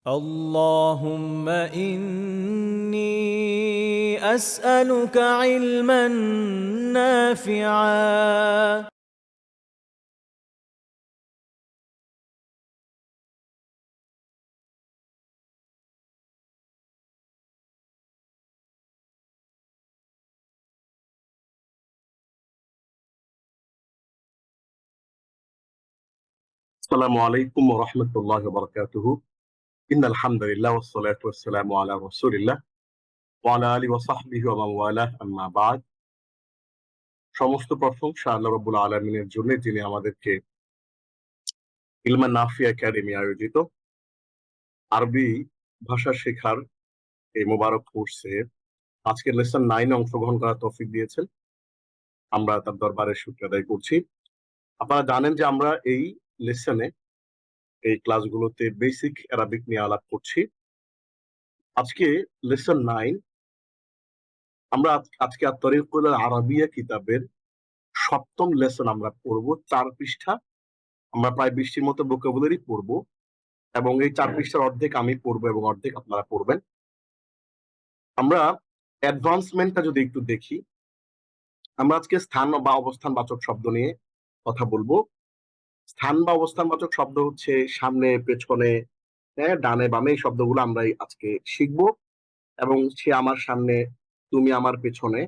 اللهم إني أسألك علما نافعا. আসসালামু আলাইকুম ওয়া রাহমাতুল্লাহি ওয়া বারাকাতুহু। ইন্নাল হামদুলিল্লাহ ওয়াস সালাতু ওয়াস সালামু আলা রাসূলিল্লাহ ওয়া আলা আলিহি ওয়া সাহবিহি ওয়া মান ওয়ালাহ, আম্মা বা'দ। সমস্ত প্রশংসা আল্লাহ রাব্বুল আলামিনের জন্য, যিনি আমাদেরকে ইলমান নাফি একাডেমি আয়োজিত আরবি ভাষা শেখার এই মোবারক কোর্সে আজকের লেসন 9 এ অংশগ্রহণ করার তৌফিক দিয়েছেন। আমরা তার দরবারে শুকরিয়া আদায় করছি। আপনারা জানেন যে আমরা এই লেসনে, এই ক্লাসগুলোতে বেসিক আরবিক নিয়ে আলাপ করছি। আজকে লেসন 9, আমরা আজকে আত-তরিকুল আরাবিয়া কিতাবের 7ম লেসন আমরা পড়ব। 4 পৃষ্ঠা, আমরা প্রায় 20টির মতো ভোকাবুলারি পড়ব এবং এই 4 পৃষ্ঠার অর্ধেক আমি পড়ব এবং অর্ধেক আপনারা পড়বেন। আমরা অ্যাডভান্সমেন্টটা যদি একটু দেখি, আমরা আজকে স্থান বা অবস্থানবাচক শব্দ নিয়ে কথা বলবো। স্থান বা অবস্থানবাচক শব্দ হচ্ছে সামনে, পেছনে, হ্যাঁ, ডানে বামে, এই শব্দগুলো আমরা আজকে শিখবো। এবং সে আমার সামনে, তুমি আমার পেছনে,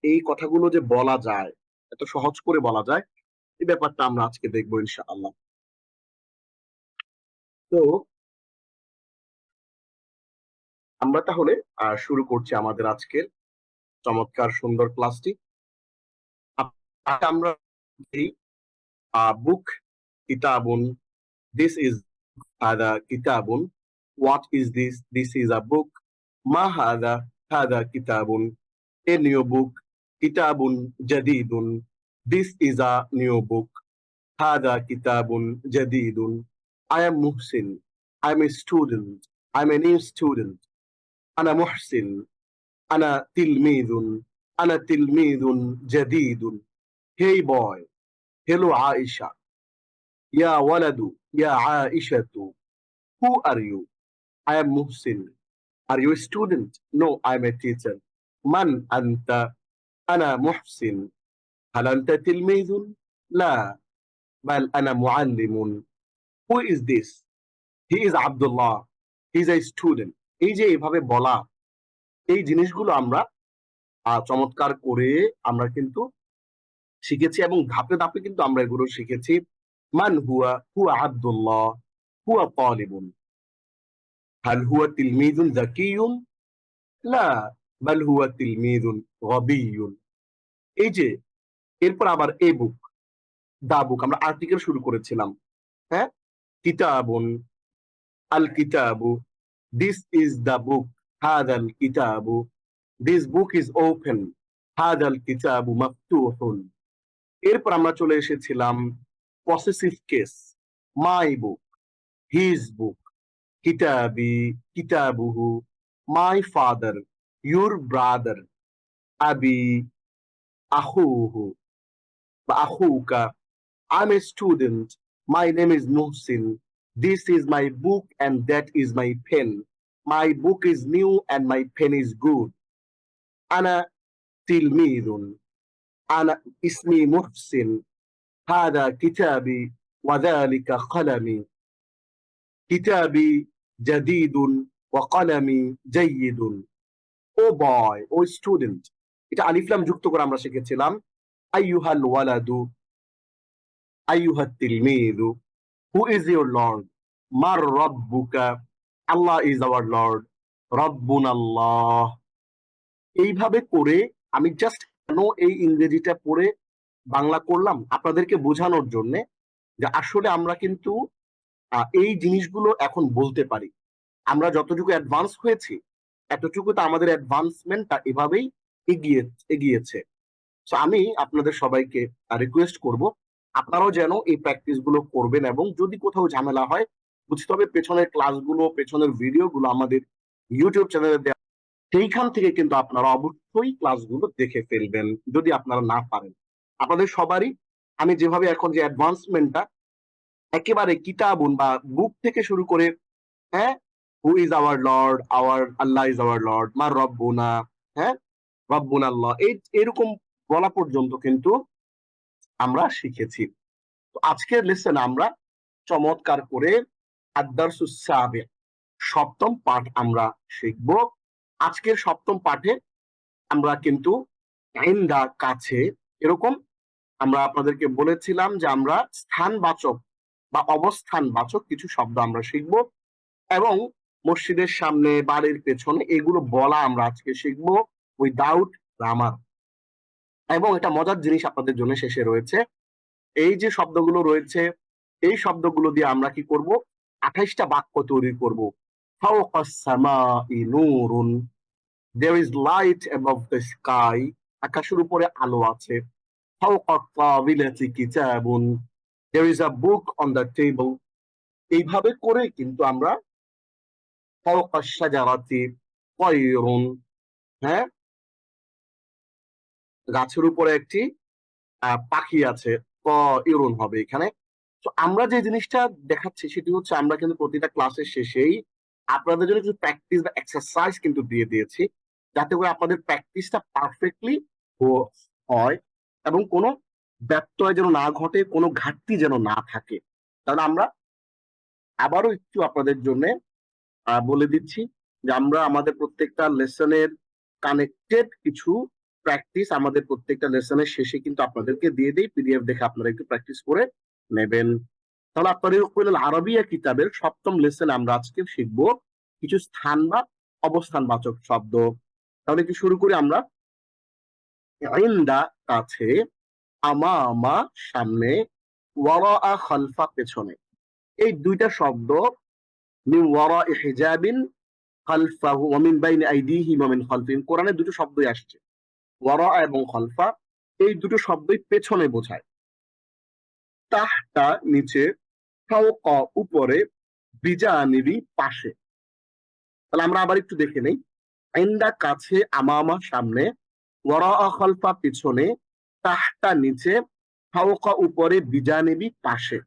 এই কথাগুলো যে বলা যায়, এত সহজ করে বলা যায়, এই ব্যাপারটা আমরা আজকে দেখবো ইনশাআল্লাহ। তো আমরা তাহলে শুরু করছি আমাদের আজকের চমৎকার সুন্দর ক্লাসটি। আমরা এই বুক, কিতাবুন, দিস ইজ হাদা কিতাবুন, what is this, this is a book, মা হাদা, হাদা কিতাবুন, এ নিউ বুক, কিতাবুন জাদিদুন, this is a new book, হাদা কিতাবুন জাদিদুন, I am Muhsin, I am a student, I am a new student, أنا محسن, أنا تلميذ, أنا تلميذ جديد. Hey boy, hello Aisha, يا ولد, يا عائشة, who are you? I am Muhsin. Are you a student? No, I am a teacher. من أنت? أنا محسن. هل أنت تلميذ؟ لا، بل أنا معلم. Who is this? He is Abdullah. He is a student. এই যে এইভাবে বলা, এই জিনিসগুলো আমরা চমৎকার করে আমরা কিন্তু শিখেছি এবং ধাপে ধাপে কিন্তু আমরা এগুলো শিখেছি। মান হুয়া, হুয়া আব্দুল্লাহ, হুয়া তালিবুন, হাল হুয়া তিলমিযুন যাকিয়ুন, লা, বাল হুয়া তিলমিযুন গাবিয়ুন। এই যে এরপর আবার এ বুক, দা বুক, আমরা আর্টিকেল শুরু করেছিলাম, হ্যাঁ, কিতাবুন, আল কিতাবু, দিস ইজ দা বুক, হাদাল কিতাবু, দিস বুক ইজ ওপেন, হাদাল কিতাবু মাফতুহুন। এরপর আমরা চলে এসেছিলাম possessive case, my book, his book, কিতাবি, কিতাবুহু, মাই ফাদার, ইউর ব্রাদার, আবি, আহুহু বা আহুকা, I am a student, my name is Muhsin, this is my book and that is my pen, my book is new and my pen is good, আনা তিলমিদুন, আনা ইসমি মুহসিন, হাদা কিতাবি ওয়াযালিকা কলামি, কিতাবি জাদিদুন ওয়া কলামি জাইয়িদুন। ও বয়, ও স্টুডেন্ট, এটা আলিফ লাম যুক্ত করে আমরা শিখেছিলাম। আইয়ুহাল ওয়ালাদু, আইয়ুহাত তিলমিযু, হু ইজ ইউর লর্ড, মার রাব্বুকা, আল্লাহ ইজ আওয়ার লর্ড, রাব্বুনাল্লাহ। এইভাবে করে আমি জাস্ট কেন এই ইংরেজিটা পড়ে বাংলা করলাম, আপনাদেরকে বোঝানোর জন্য যে আসলে আমরা কিন্তু এই জিনিসগুলো এখন বলতে পারি। আমরা যতটুকু অ্যাডভান্স হয়েছি, এতটুকু তো আমাদের অ্যাডভান্সমেন্টটা এভাবেই এগিয়েছে। সো আমি আপনাদের সবাইকে রিকোয়েস্ট করব, আপনারাও যেন এই প্র্যাকটিস গুলো করবেন এবং যদি কোথাও ঝামেলা হয়, বুঝতে হবে পেছনের ক্লাসগুলো, পেছনের ভিডিওগুলো আমাদের ইউটিউব চ্যানেলে দেওয়া, সেইখান থেকে কিন্তু আপনারা অবশ্যই ক্লাসগুলো দেখে ফেলবেন যদি আপনারা না পারেন। আপনাদের সবারই আমি যেভাবে এখন যে অ্যাডভান্সমেন্টটা একেবারে কিতাবুন বা বুক থেকে শুরু করে, হ্যাঁ, who is our lord, our আল্লাহ ইজ আওয়ার লর্ড, মা রব্বুনা, হ্যাঁ, রব্বুনা আল্লাহ, এরকম বলা পর্যন্ত কিন্তু আমরা শিখেছি। তো আজকের লেসনে আমরা চমৎকার করে আদ-দারসুস সাবিক, সপ্তম পাঠ আমরা শিখব। আজকের সপ্তম পাঠে আমরা কিন্তু ইনদা, কাছে, এরকম আমরা আপনাদেরকে বলেছিলাম যে আমরা স্থানবাচক বা অবস্থানবাচক কিছু শব্দ আমরা শিখব, এবং মসজিদের সামনে, বাড়ির পেছনে, এগুলো বলা আমরা আজকে শিখব উইদাউট গ্রামার। এবং এটা মজার জিনিস আপনাদের জন্য শেষে রয়েছে, এই যে শব্দগুলো রয়েছে, এই শব্দগুলো দিয়ে আমরা কি করব, 28টা বাক্য তৈরি করব। ফাওকাস সামাই নূরুন, there is light above the sky, আকাশের উপরে আলো আছে। ফাওকা তাবিলাতি কিতাবুন, there is a book on the table। এইভাবে করে কিন্তু আমরা ফাওকাস শাজারাতি তায়রুন, হ্যাঁ, গাছের উপরে একটি পাখি আছে, তায়রুন হবে এখানে। তো আমরা যে জিনিসটা দেখাচ্ছি সেটি হচ্ছে আমরা কিন্তু প্রতিটা ক্লাসের শেষেই আপনাদের জন্য কিছু প্র্যাকটিস বা এক্সারসাইজ কিন্তু দিয়ে দিয়েছি, যাতে করে আপনাদের প্র্যাকটিসটা পারফেক্টলি হয় এবং কোনো ব্যত্যয় যেন না ঘটে, কোনো ঘাটতি যেন না থাকে। তাহলে আমরা আবারও একটু আপনাদের জন্য বলে দিচ্ছি যে আমরা আমাদের প্রত্যেকটা লেসনের কানেক্টেড কিছু প্র্যাকটিস আমাদের প্রত্যেকটা লেসনের শেষে কিন্তু আপনাদেরকে দিয়ে দিই, পিডিএফ দেখে আপনারা একটু প্র্যাকটিস করে নেবেন। তাহলে আপনাদের আরবিয়া কিতাবের সপ্তম লেসনে আমরা আজকে শিখব কিছু স্থান বা অবস্থানবাচক শব্দ। তাহলে কি শুরু করি আমরা। ইনদা, কাছে, আমামা, সামনে, ওয়ারাআ, খালফা, পেছনে। এই দুইটা শব্দ মিন ওয়ারাই হিজাবিন খালফাহু ওয়া মিন বাইনি আইদিহিম ওয়া মিন খালফিহিম, কোরআনে দুটো শব্দই আসছে, ওয়ারা এবং খালফা, এই দুটো শব্দই পেছনে বোঝায়। তাহতা, নিচে, ফাওকা, উপরে, বিজানিবি, পাশে। তাহলে আমরা আবার একটু দেখে নেই। ইনদা, কাছে, আমামা, সামনে, ওয়ারাআ, খালফা, পিছনে, তাহতা, নিচে, ফাওকা, উপরে, বিজানিবি, পাশে।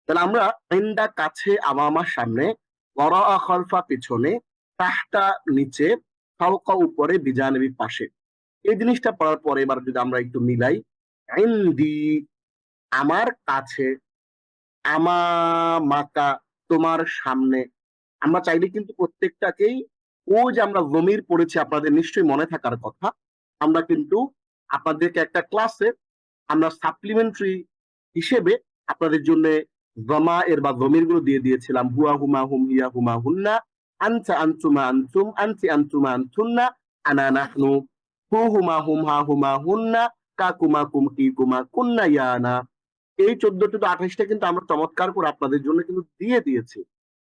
তাহলে আমরা ইনদা, কাছে, আমামা, সামনে, ওয়ারাআ, খালফা, পিছনে, তাহতা, নিচে, ফাওকা, উপরে, বিজানিবি, পাশে, এই জিনিসটা পড়ার পরে এবার যদি আমরা একটু মিলাই, ইনদি, আমার কাছে, আমামাকা, তোমার সামনে। আমরা চাইলে কিন্তু প্রত্যেকটাকেই, ও যে আমরা জমির পড়েছি আপনাদের নিশ্চয়ই মনে থাকার কথা, আমরা কিন্তু আপনাদেরকে একটা ক্লাসে আমরা সাপ্লিমেন্টারি হিসেবে আপনাদের জন্য জমা এর বা জমির গুলো দিয়ে দিয়েছিলাম। হুয়া হুমা হুম, হিয়া হুমা হুন্না, আনতা আনতুমা আনতুম, আনতি আনতুমা আনতুন্না, আনা নাহনু, হু হুমা হুম, হা হুমা হুন্না, কাকুমা কুম, কি কুমা কুন্না, ইয়ানা। এই 14টা তো 28টা কিন্তু আমরা চমৎকার করে আপনাদের জন্য কিন্তু দিয়ে দিয়েছি।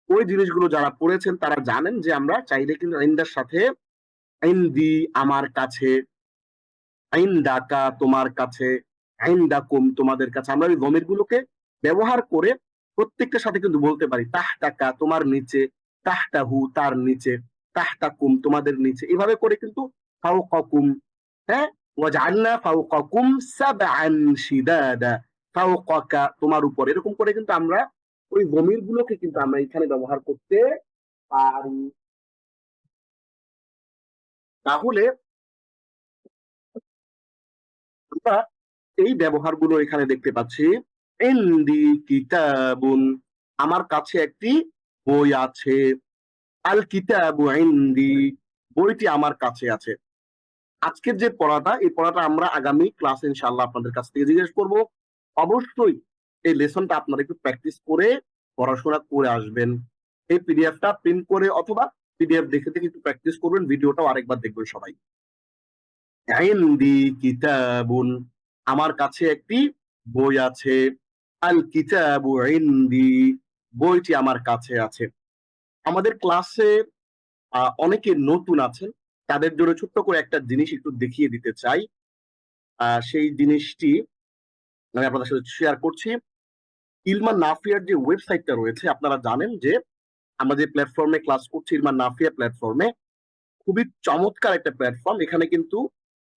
ওই জিনিসগুলো যারা পড়েছেন তারা জানেন যে আমরা চাইলে কিন্তু ইনদার সাথে ইনদি, আমার কাছে, ইনদাকা, তোমার কাছে, ইনদাকুম, তোমাদের কাছে, আমরা ওই জমির গুলোকে ব্যবহার করে প্রত্যেকটার সাথে কিন্তু বলতে পারি। তাহতাকা, তোমার নিচে, তাহতাহু, তার নিচে, তাহতাকুম, তোমাদের নিচে, এভাবে করে কিন্তু ফাওকাকুম, হ্যাঁ, ওয়াজআলনা ফাওকাকুম সাবআন শিদাদা, ফাওকাকা, তোমার উপর, এরকম করে কিন্তু আমরা ওই জমির গুলোকে কিন্তু আমরা এখানে ব্যবহার করতে পারি। তাহলে আমরা এই ব্যবহারগুলো এখানে দেখতে পাচ্ছি। ইনদি কিতাবুন, আমার কাছে একটি বই আছে। আল কিতাবু ইনদি, বইটি আমার কাছে আছে। আজকের যে পড়াটা, এই পড়াটা আমরা আগামী ক্লাসে ইনশাআল্লাহ আপনাদের কাছ থেকে জিজ্ঞেস করব। অবশ্যই এই লেসনটা আপনারা একটু প্র্যাকটিস করে পড়াশোনা করে আসবেন। এই পিডিএফটা প্রিন্ট করে অথবা পিডিএফ দেখে দেখে একটু প্র্যাকটিস করবেন, ভিডিওটাও আরেকবার দেখবেন সবাই। ইনদি কিতাবুন, আমার কাছে একটি বই আছে। আল কিতাবু ইনদি, বইটি আমার কাছে আছে। আমাদের ক্লাসে অনেকে নতুন আছেন, তাদের জন্য ছোট্ট করে একটা জিনিস একটু দেখিয়ে দিতে চাই। সেই জিনিসটি আমি আপনাদের সাথে শেয়ার করছি। ইলমান নাফিয়ার যে ওয়েবসাইটটা রয়েছে, আপনারা জানেন যে আমরা যে প্ল্যাটফর্মে ক্লাস করছি, ইলমান নাফিয়া প্ল্যাটফর্মে, খুবই চমৎকার একটা প্ল্যাটফর্ম। এখানে কিন্তু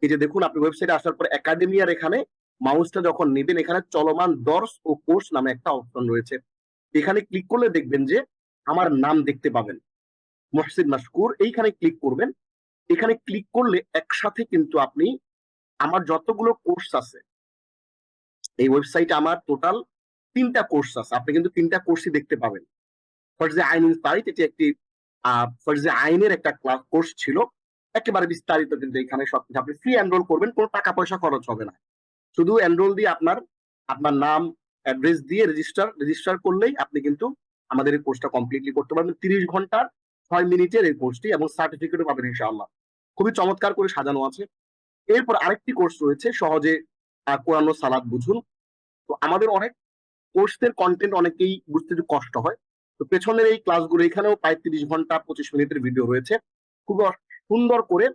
এই যে দেখুন, আপনি ওয়েবসাইটে আসার পর একাডেমিয়ার এখানে মাউসটা যখন নেবেন, এখানে চলমান দর্স ও কোর্স নামে একটা অপশন রয়েছে। এখানে ক্লিক করলে দেখবেন যে আমার নাম দেখতে পাবেন, মুহসিন মাশকুর। এইখানে ক্লিক করবেন। এখানে ক্লিক করলে একসাথে কিন্তু আপনি আমার যতগুলো কোর্স আছে, এই ওয়েবসাইটে আমার টোটাল 3টা কোর্স আছে, আপনি কিন্তু 3টা কোর্সই দেখতে পাবেন। ফরজে আইন ইনসাইট, এটি একটি ফরজে আইনের একটা ক্লাস কোর্স ছিল, একেবারে বিস্তারিত কিন্তু এখানে সবকিছু। আপনি ফ্রি এনরোল করবেন, কোনো টাকা পয়সা খরচ হবে না, শুধু এনরোল দিয়ে আপনার আপনার নাম অ্যাড্রেস দিয়ে রেজিস্টার করলেই আপনি কিন্তু আমাদের এই কোর্সটা কমপ্লিটলি করতে পারবেন। 30 ঘন্টার 6 মিনিটের এই কোর্সটি, এবং সার্টিফিকেটও পাবেন ইনশাআল্লাহ। খুবই চমৎকার করে সাজানো আছে। এরপর আরেকটি কোর্স রয়েছে, সহজে কোরআন ও সালাত বুঝুন। তো আমাদের অনেক কোর্সের কন্টেন্ট অনেকেই বুঝতে একটু কষ্ট হয়, তো পেছনের এই ক্লাসগুলো, এখানেও প্রায় 30 ঘন্টা 25 মিনিটের ভিডিও রয়েছে, খুব সুন্দর করে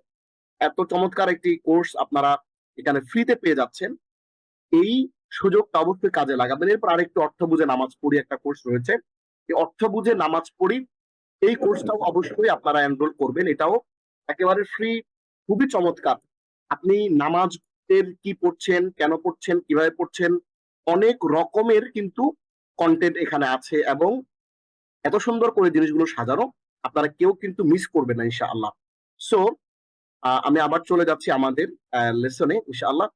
এত চমৎকার একটি কোর্স আপনারা এখানে ফ্রিতে পেয়ে যাচ্ছেন। এই সুযোগটা অবশ্যই কাজে লাগাবেন। এরপর আরেকটু অর্থ বুঝে নামাজ পড়ি একটা কোর্স রয়েছে, এই অর্থ বুঝে নামাজ পড়ি এই কোর্সটাও অবশ্যই আপনারা এনরোল করবেন, এটাও একেবারে ফ্রি, খুবই চমৎকার। আপনি নামাজের কি পড়ছেন, কেন পড়ছেন, কিভাবে পড়ছেন, অনেক রকমের কিন্তু কন্টেন্ট এখানে আছে, এবং এত সুন্দর করে জিনিসগুলো সাজানো, আপনারা কেউ কিন্তু মিস করবেন না ইনশাআল্লাহ। সো আমি আবার চলে যাচ্ছি আমাদের লেসনে ইনশাআল্লাহ।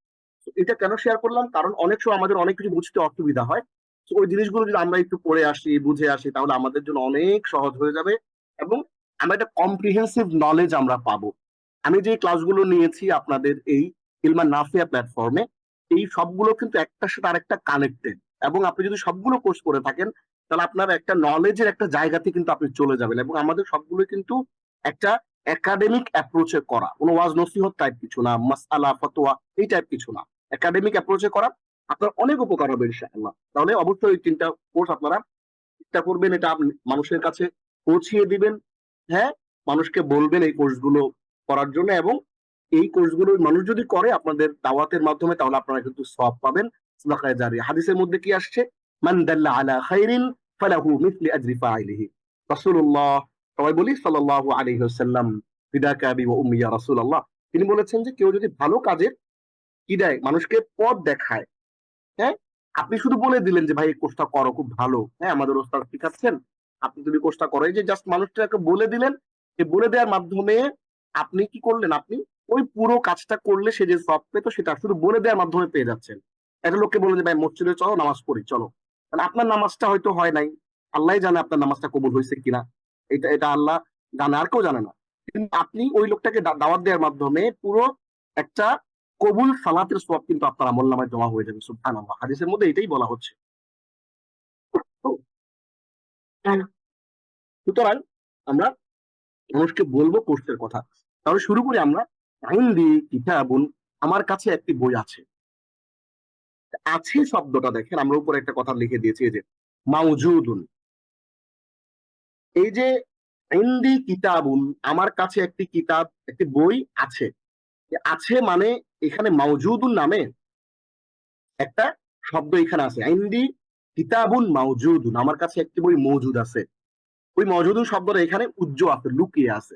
এটা কেন শেয়ার করলাম, কারণ অনেক সময় আমাদের অনেক কিছু বুঝতে অসুবিধা হয়, তো ওই জিনিসগুলো যদি আমরা একটু পড়ে আসি, বুঝে আসি, তাহলে আমাদের জন্য অনেক সহজ হয়ে যাবে, এবং আমরা একটা কম্প্রিহেন্সিভ নলেজ আমরা পাবো। আমি যে ক্লাসগুলো নিয়েছি আপনাদের এই ইলমান নাফিয়া প্ল্যাটফর্মে, এই সবগুলো কিন্তু একটার সাথে আরেকটা কানেক্টেড, এবং আপনি যদি সবগুলো কোর্স করে থাকেন, তাহলে আপনার একটা নলেজের একটা জায়গাতে কিন্তু আপনি চলে যাবেন। এবং আমাদের সবগুলো কিন্তু একটা একাডেমিক অ্যাপ্রোচে করা, কোনো ওয়াজ নসিহত টাইপ কিছু না, মাসআলা ফতোয়া এই টাইপ কিছু না, একাডেমিক অ্যাপ্রোচে করা, আপনার অনেক উপকার হবে ইনশাআল্লাহ। তাহলে অবশ্যই এই 3টা কোর্স আপনারা চেষ্টা করবেন, এটা আপনি মানুষের কাছে পৌঁছিয়ে দিবেন। হ্যাঁ, মানুষকে বলবেন এই কোর্সগুলো করার জন্য, এবং এই কোর্সগুলো মানুষ যদি করে আপনাদের দাওয়াতের মাধ্যমে, তাহলে আপনারা কিন্তু সওয়াব পাবেন, সাদাকায়ে জারিয়া। হাদিসের মধ্যে কি আসছে, মান দাল্লা আলা খাইরিন ফালাহু মিসলি আজরি ফাইলিহি। রাসূলুল্লাহ, সবাই বলি সাল্লাল্লাহু আলাইহি ওয়াসাল্লাম, ফিদাকা আবি ওয়া উম্মি ইয়া রাসূলুল্লাহ। তিনি বলেছেন যে কেউ যদি ভালো কাজের কি দেয়, মানুষকে পথ দেখায়, হ্যাঁ, আপনি শুধু বলে দিলেন যে ভাই এই কোর্সটা করো, খুব ভালো, হ্যাঁ আমাদের ওস্তাদ শিখাচ্ছেন, আপনি যদি কোর্সটা করো, এই যে জাস্ট মানুষটাকে বলে দিলেন, এই বলে দেওয়ার মাধ্যমে আপনি কি করলেন, আপনি ওই পুরো কাজটা করলে সে যে সব পেতো, সেটা শুধু বলে দেওয়ার মাধ্যমে পেয়ে যাচ্ছেন। একটা লোককে বলে যে ভাই মসজিদে চলো, নামাজ পড়ি চলো, মানে আপনার নামাজটা হয়তো হয় নাই, আল্লাহ জানে আপনার নামাজটা কবুল হয়েছে কিনা, এটা এটা আল্লাহ জানে, আর কেউ জানে না, কিন্তু আপনি ওই লোকটাকে দাওয়াত দেওয়ার মাধ্যমে পুরো একটা কবুল সালাতের সওয়াব কিন্তু আপনার আমলনামায় জমা হয়ে যাবে। সুবহানাল্লাহ, হাদিসের মধ্যে এটাই বলা হচ্ছে। তো, সুতরাং আমরা মানুষকে বলবো কোর্সের কথা। তাহলে শুরু করি আমরা। ইনদি কিতাবুন, আমার কাছে একটি বই আছে। আছে শব্দটা দেখেন, আমরা উপরে একটা কথা লিখে দিয়েছি, এই যে মাউজুদুন। এই যে ইনদি কিতাবুন, আমার কাছে একটি কিতাব, একটি বই আছে, আছে মানে এখানে মাউজুদুন নামে একটা শব্দ এখানে আছে। ইনদি কিতাবুন মাউজুদুন, আমার কাছে একটি বই মজুদ আছে। ওই মজুদুন শব্দটা এখানে উজ্জ্ব আছে, লুকিয়ে আছে।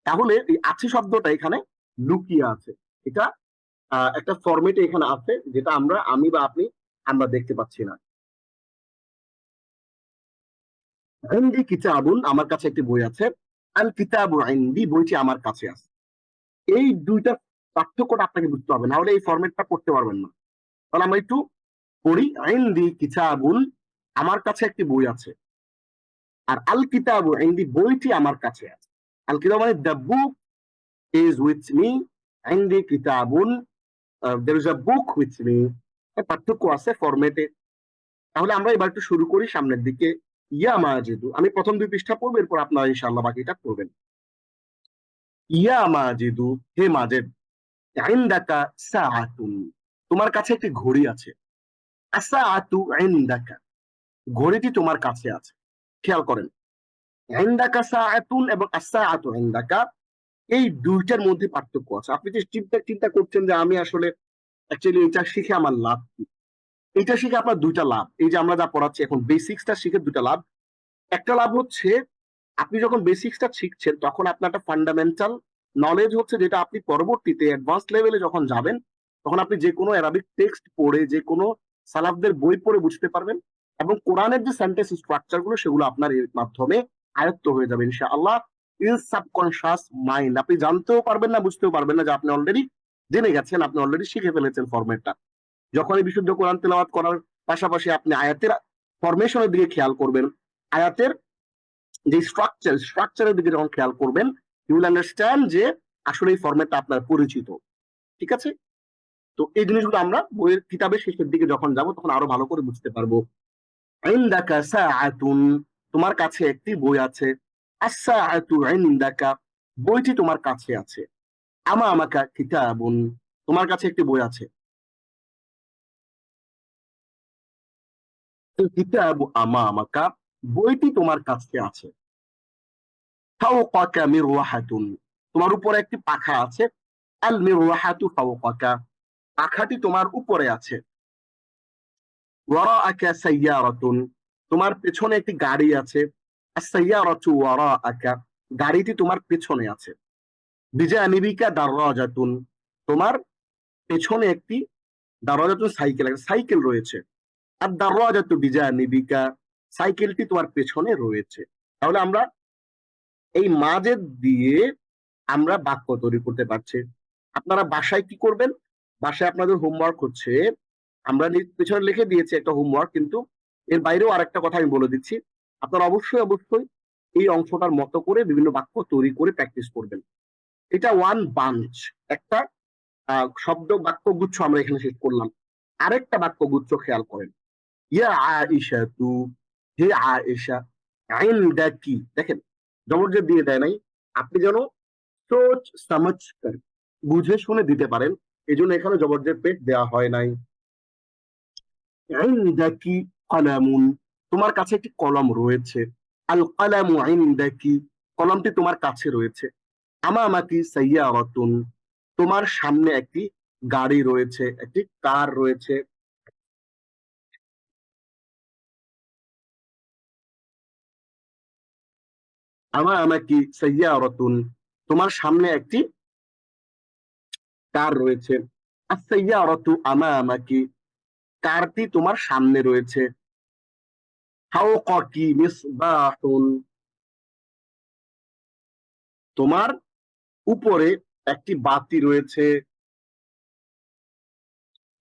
তাহলে এই আছে শব্দটা এখানে লুকিয়ে আছে, এটা একটা ফরম্যাটে এখানে আছে, যেটা আমি বা আপনি আমরা দেখতে পাচ্ছি না। ইনদি কিতাবুন, আমার কাছে একটি বই আছে, আল কিতাবু ইনদি, বইটি আমার কাছে আছে। এই দুইটা পার্থক্যটা আপনাকে বুঝতে হবে, না হলে এই ফরম্যাটটা পড়তে পারবেন না। তাহলে আমরা একটু পড়ি। ইনদি কিতাবুন, আমার কাছে একটি বই আছে, আর আল কিতাবু ইনদি, বইটি আমার কাছে আছে। আল কিতাব মানে the book is with me, ইনদি কিতাবুন, there is a book with me, পার্থক্য আছে ফরম্যাটে। তাহলে আমরা এবার একটু শুরু করি সামনের দিকে। ইয়া মাজিদু, আমি প্রথম 2 পৃষ্ঠা পড়বো, এরপর আপনারা ইনশাআল্লাহ বাকিটা পড়বেন। ইয়া মাজিদু, হে মাজেদ, ইনদাকা সাআতুন, তোমার কাছে একটি ঘড়ি আছে। আসাআতু ইনদাকা, ঘড়িটি তোমার কাছে আছে। খেয়াল করেন, ইনদাকা সাআতুন এবং আসাআতু ইনদাকা, এই দুইটার মধ্যে পার্থক্য আছে। আপনি যে চিন্তা করছেন যে আমি আসলে অ্যাকচুয়ালি এটা শিখে আমার লাভ কি, এটা শিখে আপনার 2টা লাভ। এই যে আমরা যা পড়াচ্ছি এখন, বেসিক্সটা শিখে 2টা লাভ। একটা লাভ হচ্ছে, আপনি যখন বেসিক্সটা শিখছেন, তখন আপনার একটা ফান্ডামেন্টাল নলেজ হচ্ছে, যেটা আপনি পরবর্তীতে অ্যাডভান্স লেভেলে যখন যাবেন, তখন আপনি যে কোনো অ্যারাবিক টেক্সট পড়ে, যে কোনো সালাফদের বই পড়ে বুঝতে পারবেন, এবং কোরআনের যে সেন্টেন্স স্ট্রাকচার গুলো সেগুলো আপনার এর মাধ্যমে আয়ত্ত হয়ে যাবে ইনশাআল্লাহ। ইন সাবকনশিয়াস মাইন্ড, আপনি জানতেও পারবেন না, বুঝতেও পারবেন না যে আপনি অলরেডি জেনে গেছেন, আপনি অলরেডি শিখে ফেলেছেন ফরম্যাটটা। যখনই বিশুদ্ধ কোরআন তেলাওয়াত করার পাশাপাশি আপনি আয়াতের ফরমেশনের দিকে খেয়াল করবেন, আয়াতের যে স্ট্রাকচারের দিকে যখন খেয়াল করবেন, ইউ উইল আন্ডারস্ট্যান্ড যে আসলে এই ফরম্যাটটা আপনার পরিচিত। ঠিক আছে? তো এই জিনিসগুলো আমরা বইয়ের কিতাবের শেষের দিকে যখন যাব তখন আরো ভালো করে বুঝতে পারবো। ইনদাকা সাআতুন, তোমার কাছে একটি বই আছে। আস-সাআতু ইনদাকা, বইটি তোমার কাছে আছে। আমামাকা কিতাবুন, তোমার কাছে একটি বই আছে। কিতাবু আমামাকা, বইটি তোমার কাছে আছে। ফাওকাকা মিরওয়াহাতুন, তোমার উপরে একটি পাখা আছে। আল মিরওয়াহাতু ফাওকাকা, পাখাটি তোমার উপরে আছে। ওয়ারাআকা সাইয়ারাতুন, তোমার পেছনে একটি গাড়ি আছে। আস-সাইয়ারাতু ওয়ারাআকা, গাড়িটি তোমার পেছনে আছে। বিজানিবিকা দাররাজাতুন, তোমার পেছনে একটি দাররাজাতুন সাইকেল, একটা সাইকেল রয়েছে। আর দাররাজাতু বিজানিবিকা, সাইকেলটি তোমার পেছনে রয়েছে। তাহলে আমরা এই মাঝে দিয়ে আমরা বাক্য তৈরি করতে পারছি। আপনারা বাসায় কি করবেন, বাসায় আপনাদের হোমওয়ার্ক হচ্ছে, আমরা পেছনে লিখে দিয়েছি একটা হোমওয়ার্ক, কিন্তু এর বাইরেও আরেকটা কথা আমি বলে দিচ্ছি, আপনারা অবশ্যই অবশ্যই এই অংশটার মতো করে বিভিন্ন বাক্য তৈরি করে প্র্যাকটিস করবেন। এটা ওয়ান বাঞ্চ, একটা শব্দ বাক্যগুচ্ছ আমরা এখানে শেষ করলাম। আরেকটা বাক্যগুচ্ছ খেয়াল করেন, ইয়া আয়েশা তু, হে আয়েশা, ইনদাকি, দেখেন জবরজের দিয়ে দেয় নাই, আপনি যেন সোচ সমঝ কর, বুঝে শুনে দিতে পারেন, এই জন্য এখানে জবরজের পেট দেওয়া হয় নাই। ইনদাকি কলামুন, তোমার কাছে একটি কলম রয়েছে। আল কলামু ইনদাকি, কলমটি তোমার কাছে রয়েছে। আমামাকি সাইয়ারাতুন, তোমার সামনে একটি গাড়ি রয়েছে, একটি কার রয়েছে। আমামাকি সাইয়ারাতুন, তোমার সামনে একটি কার রয়েছে। আস-সাইয়ারাতু আমামাকি, কারটি তোমার সামনে রয়েছে। ফাওকাকি মিসবাহুন, তোমার উপরে একটি বাতি রয়েছে।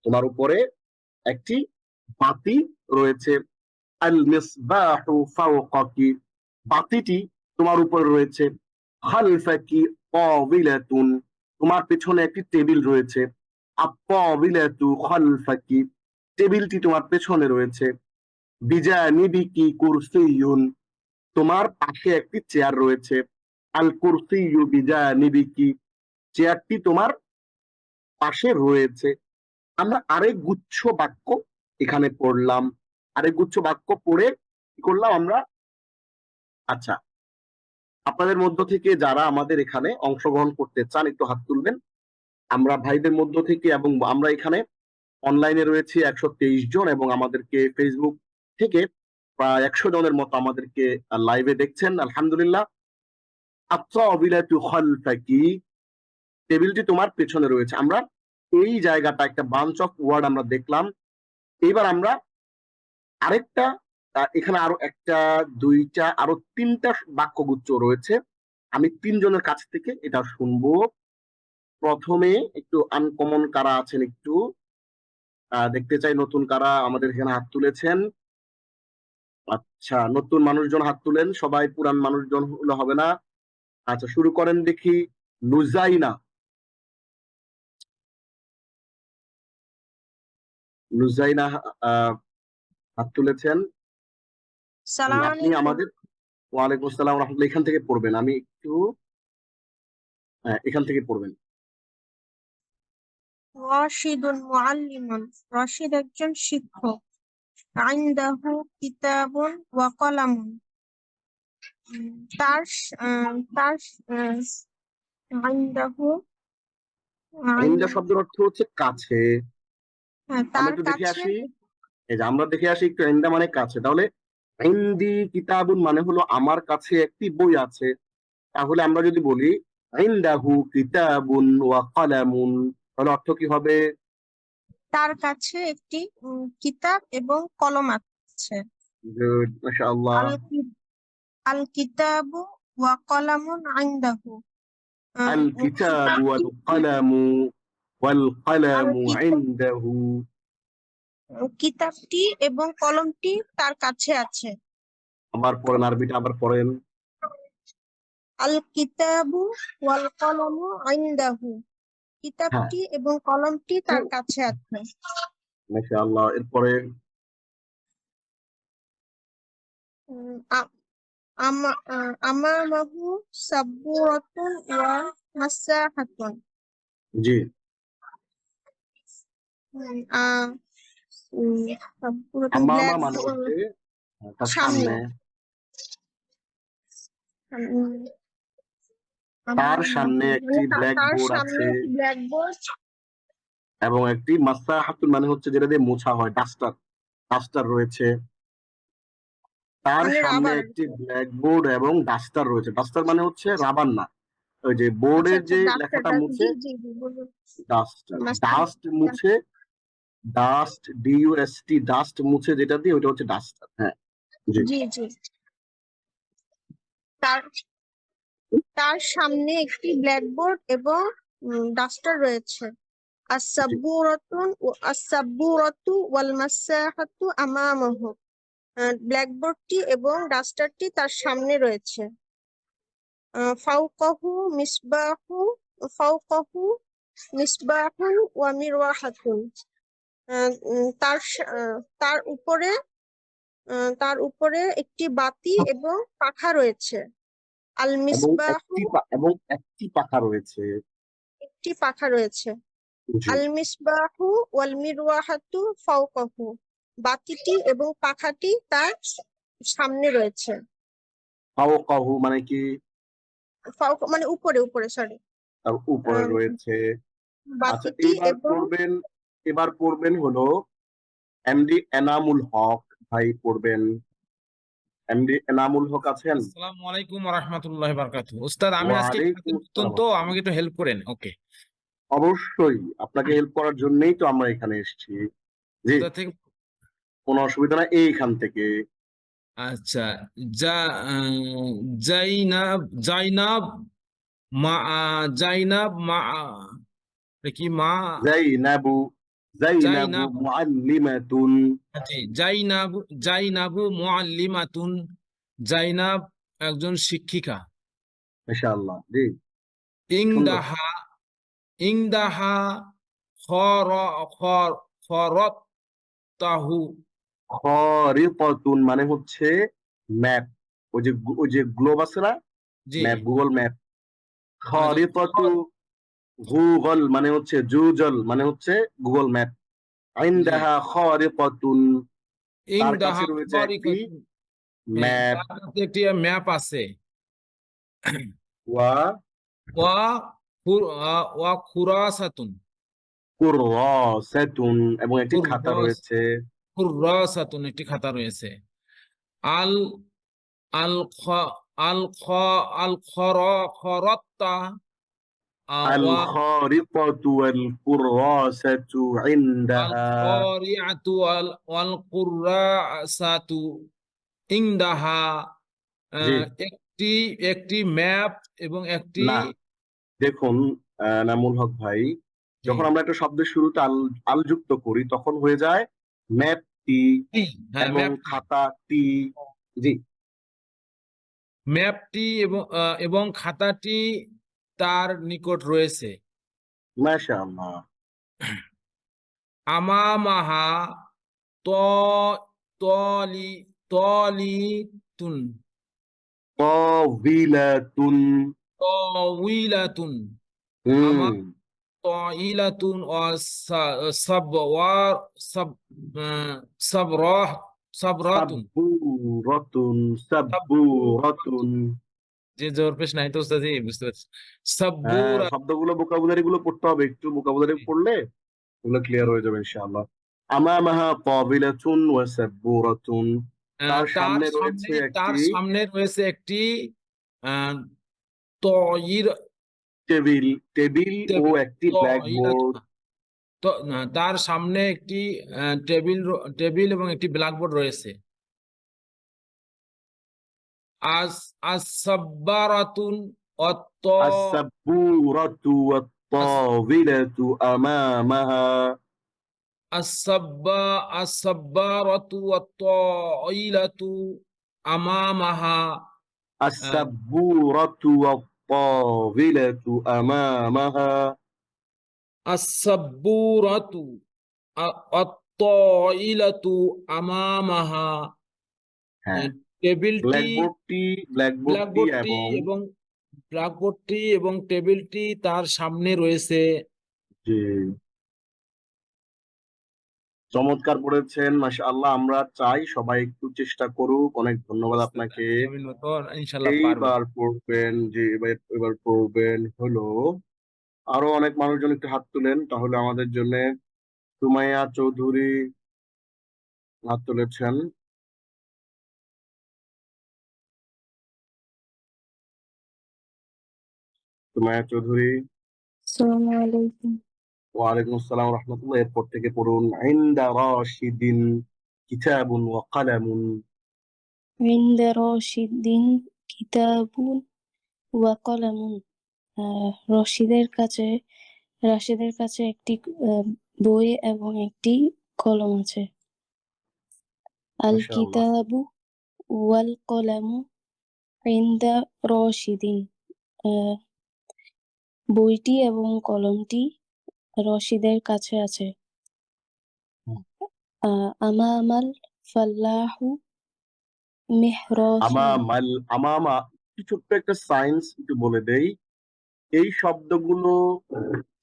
তোমার উপরে একটি বাতি রয়েছে। আল মিসবাহু ফাওকাকি, বাতিটি তোমার উপরে রয়েছে। খালফাকি তাওবিলাতুন, তোমার পেছনে একটি টেবিল রয়েছে। আত-তাওবিলাতু খালফাকি, টেবিলটি তোমার পেছনে রয়েছে। বিজানিবিকি কুরসিয়ুন, তোমার পাশে একটি চেয়ার রয়েছে। আল কুরসিয়ু বিজানিবিকি, চেয়ারটি তোমার পাশে রয়েছে। আমরা আরেক গুচ্ছ বাক্য এখানে পড়লাম, আরেক গুচ্ছ বাক্য পড়ে কি করলাম আমরা। আচ্ছা, আপনাদের মধ্য থেকে যারা আমাদের এখানে অংশগ্রহণ করতে চান একটু হাত তুলবেন। আমরা ভাইদের মধ্য থেকে, এবং আমরা এখানে অনলাইনে রয়েছি 123 জন, এবং আমাদেরকে ফেসবুক থেকে প্রায় 100 জনের মতো আমাদেরকে লাইভে দেখছেন, আলহামদুলিল্লাহ। আত-তাওবিলাতু খালফাকি, টেবিলটি তোমার পেছনে রয়েছে। আমরা এই জায়গাটা একটা বাঞ্চ অফ ওয়ার্ড আমরা দেখলাম। এবার আমরা আরেকটা, এখানে আরো একটা, দুইটা, আরো তিনটা বাক্যগুচ্ছ রয়েছে। আমি তিনজনের কাছ থেকে এটা শুনবো। প্রথমে একটু আনকমন কারা আছেন একটু দেখতে চাই, নতুন কারা আমাদের এখানে হাত তুলেছেন। আচ্ছা, নতুন মানুষজন হাত তুলেন সবাই, পুরান মানুষজন হলে হবে না। আচ্ছা, শুরু করেন দেখি। লুজাইনা, লুজাইনা হাত তুলেছেন। সালাম আপনি আলাইকুম। আমাদের, ওয়ালাইকুম আসসালাম ওয়া রাহমাতুল্লাহ, এখান থেকে পড়বেন। আমি একটু এখান থেকে পড়বেন। রাশিদুন মুআল্লিমুন, রাশিদ একজন শিক্ষক। ইনদাহু কিতাবুন ওয়া কলামুন, তার তার ইনদাহু, ইনদা শব্দের অর্থ হচ্ছে কাছে। আমরা তার একটু দেখে কাছে। আসি, এই যে আমরা দেখে আসি একটু, ইনদা মানে কাছে, তাহলে ইনদি কিতাবুন মানে হলো আমার কাছে একটি বই আছে। তাহলে আমরা যদি বলি ইনদাহু কিতাবুন ওয়া কলামুন, তাহলে অর্থ কি হবে? তার কাছে একটি কিতাব এবং কলম আছে। আছে। গুড, মাশাআল্লাহ। আল কিতাবু ওয়া কলামুন ইনদাহু। আল কিতাবু ওয়াল কালামু ইনদাহু। কিতাবটি এবং কলমটি তার কাছে আছে। আবার পড়েন, আরবিটা আবার পড়েন। আল কিতাবু ওয়াল কলামু ইনদাহু। হ্যাঁ, কিতাবটি এবং কলমটি তার কাছে আছে। মাশাআল্লাহ। এরপরে আমামাহু সাবুরাতুন ওয়া মাসাহাতুন। জি, সাবুরাতুন আমামা ব্ল্যাক মানে হচ্ছে তার সামনে। তার সামনে একটি তার ব্ল্যাকবোর্ড সামনে আছে একটি ব্ল্যাকবোর্ড এবং একটি মাসাহাতুন মানে হচ্ছে যেটা দিয়ে মোছা হয়, ডাস্টার রয়েছে। তার মানে সামনে রাবার। একটি ব্ল্যাকবোর্ড এবং ডাস্টার রয়েছে। ডাস্টার মানে হচ্ছে রাবার না, ওই যে আচ্ছা বোর্ডের আচ্ছা, যে ডাক্তার লেখাটা মুছে জি জি জি বলুন। ডাস্টার, মাস্টার ডাস্ট মুছে, ডাস্ট মুছে যেটা দিয়ে ওইটা হচ্ছে ডাস্টার। হ্যাঁ, জি জি জি। তার তার সামনে একটি ব্ল্যাকবোর্ড এবং ডাস্টার রয়েছে। জি। আস-সাব্বুরাতু ওয়াল মাসাহাতু আমামাহু। ব্ল্যাকবোর্ডটি এবং ডাস্টারটি তার সামনে রয়েছে। ফাওকাহু মিসবাহু ফাওকাহু মিসবাহুন ওয়া মিরওয়াহাতুন। তার উপরে একটি বাতি এবং পাখা রয়েছে। আল মিসবাহু এবং একটি পাখা রয়েছে। একটি পাখা রয়েছে। জি। আল মিসবাহু ওয়াল মিরওয়াহাতু ফাওকাহু। বাতিটি এবং পাখাটি তার সামনে রয়েছে। ফাওকাহু মানে কি? মানে উপরে উপরে, সরি। তার উপরে রয়েছে। আচ্ছা, বাতিটি এবং এবার পড়বেন হলো এমডি এনামুল হক ভাই পড়বেন। এমডি এনামুল হক আছেন? আসসালামু আলাইকুম ওয়া রাহমাতুল্লাহি ওয়া বারাকাতুহু। উস্তাদ, আমি আজকে ওয়ালাইকুম ক্লাসে নতুন, আসসালাম। তো আমাকে একটু হেল্প করেন। ওকে, অবশ্যই আপনাকে হেল্প করার জন্যই তো আমরা এখানে এসেছি। জি, কোথা থেকে? কোনো অসুবিধা নাই, এইখান থেকে। আচ্ছা, যা জাইনাব জাইনাব মা জাইনাব মা এটা কি মা জাইনাবু জাইনাবু জাইনাব মুআল্লিমাতুন। জি, জাইনাবু মুআল্লিমাতুন। জাইনাব একজন শিক্ষিকা। মাশাআল্লাহ, জি, সুন্দর। ইংদাহা ইংদাহা খর খর খরতাহু। খরিতাতুন মানে হচ্ছে ম্যাপ। ওই যে গ্লোব আছে না, জি, ম্যাপ, গুগল ম্যাপ। মানে খরিতাতু গুগল মানে হচ্ছে জুজল মানে হচ্ছে গুগল ম্যাপ। জি, ইনদাহা খরিতাতুন, তার কাছে ইংদাহা রয়েছে একটি খরিকাতুন। হ্যাঁ, ম্যাপ। তার কাছে একটি ম্যাপ আছে। ওয়া ওয়া ওয়া খুরাসাতুন। কুররাসাতুন এবং একটি খাতা খুররাস রয়েছে। খুররাসাতুন একটি খাতা রয়েছে। আল আল খ আল খ আল খর খরত্তা আল ওয়া খারিতাতু ওয়াল কুররাসাতু আল ইনদাহা। খরিআতু ওয়াল কুররাসাতু ইনদাহা। জি, একটি একটি ম্যাপ এবং একটি না, দেখুন নামুল হক ভাই, জি, যখন আমরা একটা শব্দের শুরুতে আল আল যুক্ত করি তখন হয়ে যায় ম্যাপটি হ্যাঁ এবং ম্যাপটি খাতাটি। জি, ম্যাপটি এবং খাতাটি তার নিকট রয়েছে। মাশাআল্লাহ। আমামাহা ত তলি তলিতুন তাবিলাতুন। তউইলাতুন। আমা হুম, তইলাতুন ওয়া সাবওয়ার সাব সাবরাহ সাবরাতুন। সাব্বুরাতুন সাব্বুর সাব্বুরাতুন। যে জোর পেশ নাই তো উস্তাদ জি, বুঝতে পারছি। সাব্বুরা শব্দগুলো, ভোকাবুলারি গুলো পড়তে হবে, একটু ভোকাবুলারি পড়লে ওগুলো ক্লিয়ার হয়ে যাবে ইনশাআল্লাহ। আমামাহা কাবিলাতুন ওয়া সাব্বুরাতুন, তার সামনে রয়েছে তার একটি সামনে রয়েছে একটি আহ তয়ির টেবিল ও টেবিল। একটি ব্ল্যাকবোর্ড। তয়িলাতুন। তো না, তার সামনে একটি টেবিল এবং একটি ব্ল্যাকবোর্ড রয়েছে। আস-সাব্বারাতুন অত্ত السبورة والطاولة أمامها আস-সাব্বারাতু ওয়াত-তাইলাতু আমামাহা আহ, السبورة والطاولة أمامها আস-সাব্বুরাতু ওয়াত-তাইলাতু আমামাহা হ্যাঁ টেবিলটি ব্ল্যাকবোর্ডটি এবং ব্ল্যাকবোর্ডটি এবং টেবিলটি তার সামনে রয়েছে। যে চমৎকার পড়েছেন মাশাআল্লাহ। আমরা চাই সবাই একটু চেষ্টা করুক। অনেক ধন্যবাদ আপনাকে। আমি নতুন ইনশাল্লাহ পারবো। এইবার পড়বেন যে এবার পড়বেন হলো আরো অনেক মানুষজন একটু হাত তুলেন তাহলে আমাদের জন্য। সুমাইয়া চৌধুরী হাত তুলেছেন। সুমাইয়া চৌধুরী, আসসালামু আলাইকুম। ওয়ালাইকুম আসসালাম রহমতুল্লাহ। এরপর থেকে পড়ুন ইনদা রাশিদিন কিতাবুন ওয়া কালামুন। عند راشد كتاب وقلم রাশিদের কাছে একটি বই এবং একটি কলম আছে। আল মাশাআল্লাহ। কিতাবু ওয়াল কলামু ইনদা রাশিদিন বইটি এবং কলমটি রশিদের কাছে আছে। হুম। আমামাল ফাল্লাহু মিহরাসুন আমামা একটু ছোট্ট একটা সায়েন্স একটু বলে দেই। এই শব্দগুলো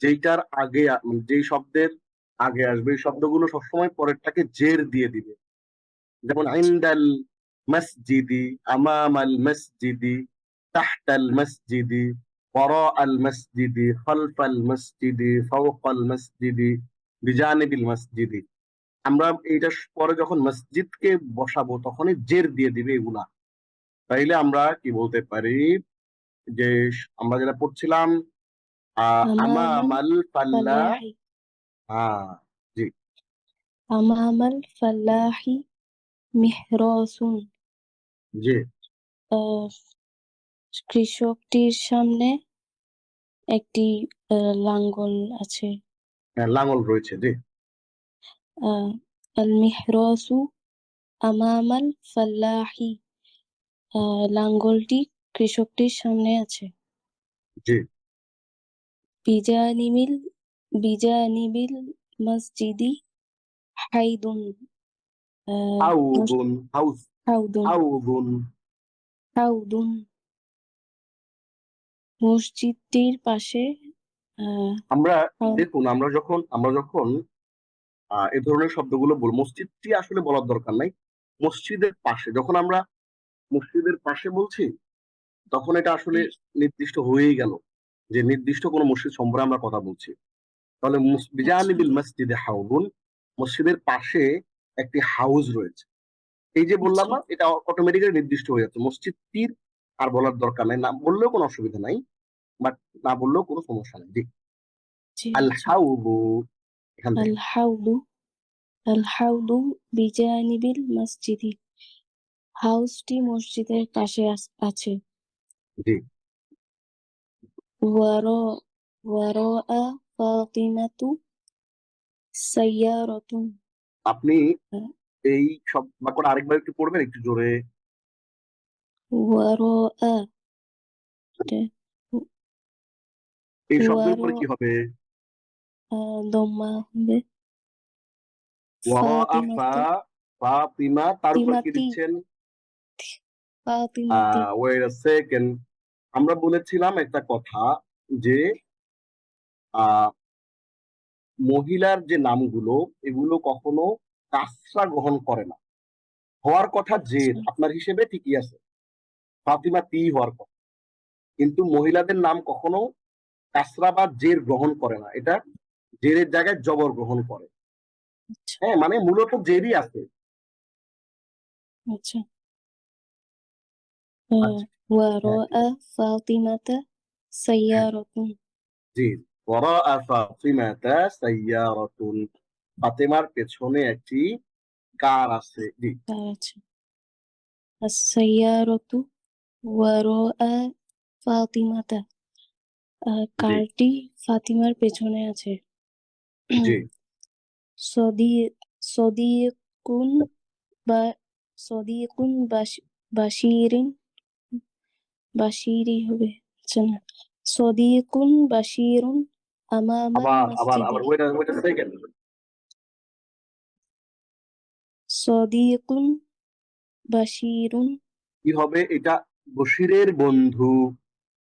যেইটার আগে মানে যেই শব্দের আগে আসবে এই শব্দগুলো সবসময় পরেরটাকে জের দিয়ে দিবে। যেমন ইনদাল মসজিদি, আমামাল মসজিদি, তাহতাল মসজিদি, ওয়ারাআল মসজিদি, খালফাল মসজিদি, ফাওকাল মসজিদি, বিজানিবিল মসজিদি। আমরা এইটা পরে যখন মসজিদকে বসাবো তখনই জের দিয়ে দিবে এগুলা। তাইলে আমরা কি বলতে পারি যে আমরা যেটা পড়ছিলাম আমামাল আমামাল ফাল্লাহ। ফালাহি হ্যাঁ জি আমামাল ফালাহি মিহরাসুন জি কৃষকটির সামনে একটি লাঙ্গল আছে। হ্যাঁ, লাঙল রয়েছে জি আল মিহরাসু আমামাল ফাল্লাহি লাঙ্গলটি কৃষকটির সামনে আছে। জি বিজানিবিল মসজিদি হাইদুন হাউদুন হাউদুন হাউদুন। হাউদুন মসজিদটির পাশে আমরা হাউ- দেখুন আমরা যখন এই ধরনের শব্দগুলো মসজিদটি আসলে বলার দরকার নাই। মসজিদের পাশে যখন আমরা মসজিদের পাশে বলছি তখন এটা আসলে নির্দিষ্ট হয়েই গেল যে নির্দিষ্ট কোনো মসজিদ সম্পর্কে আমরা কথা বলছি। তাহলে বিজানিবিল মসজিদে হাউদুন, মসজিদের পাশে একটি হাউস রয়েছে। এই যে বললাম না, এটা অটোমেটিক্যালি নির্দিষ্ট হয়ে যাচ্ছে। মসজিদটির আর বলার দরকার নাই, না বললেও কোনো অসুবিধা নাই, বাট না বললেও কোনো সমস্যা নেই। জি জি, আল হাউদু এখান থেকে আল হাউদু বিজানিবিল মসজিদি হাউসটি মসজিদের পাশে আছে। জি ওয়ারাআ ফাতিমাতু সাইয়ারাতুন আপনি এই সব বাক্যটা আরেকবার একটু পড়বেন একটু জোরে। ওয়ারাআ এই শব্দের উপরে ওয়ারাআ কি হবে? দম্মা হবে। ওয়ারাআ ফাতিমাতু ফাতিমা, তার উপর কি তিমাতি দিচ্ছেন? ফাতিমাতি ওয়েট আ সেকেন্ড। আমরা বলেছিলাম একটা কথা যে আহ মহিলার যে নামগুলো এগুলো কখনো কাসরা গ্রহণ করে না। হওয়ার কথা জের, আপনার হিসেবে ঠিকই আছে, ফাতিমা তি হওয়ার কথা, কিন্তু মহিলাদের নাম কখনো কাসরা বা জের গ্রহণ করে না, এটা জেরের জায়গায় জবর গ্রহণ করে। হ্যাঁ, মানে মূলত জেরই আছে। আচ্ছা আচ্ছা, ওয়ারাআ ফাতিমাতা সাইয়ারাতুন জি ওয়ারাআ ফাতিমাতা সাইয়ারাতুন, ফাতেমার পেছনে একটি কার আছে। জি আছে। আস-সাইয়ারাতু ওয়ারা'a ফাতিমাতা জি কারটি ফাতিমার পেছনে আছে। জি সদি সদিকুন বা সদিকুন বাশিরিন বাশিরি হবে আচ্ছা না সদিকুন বাশিরুন আমামাল আবার মসজিদি ওয়েট সেকেন্ড। সদিকুন বাশিরুন কি হবে এটা? বশিরের বন্ধু।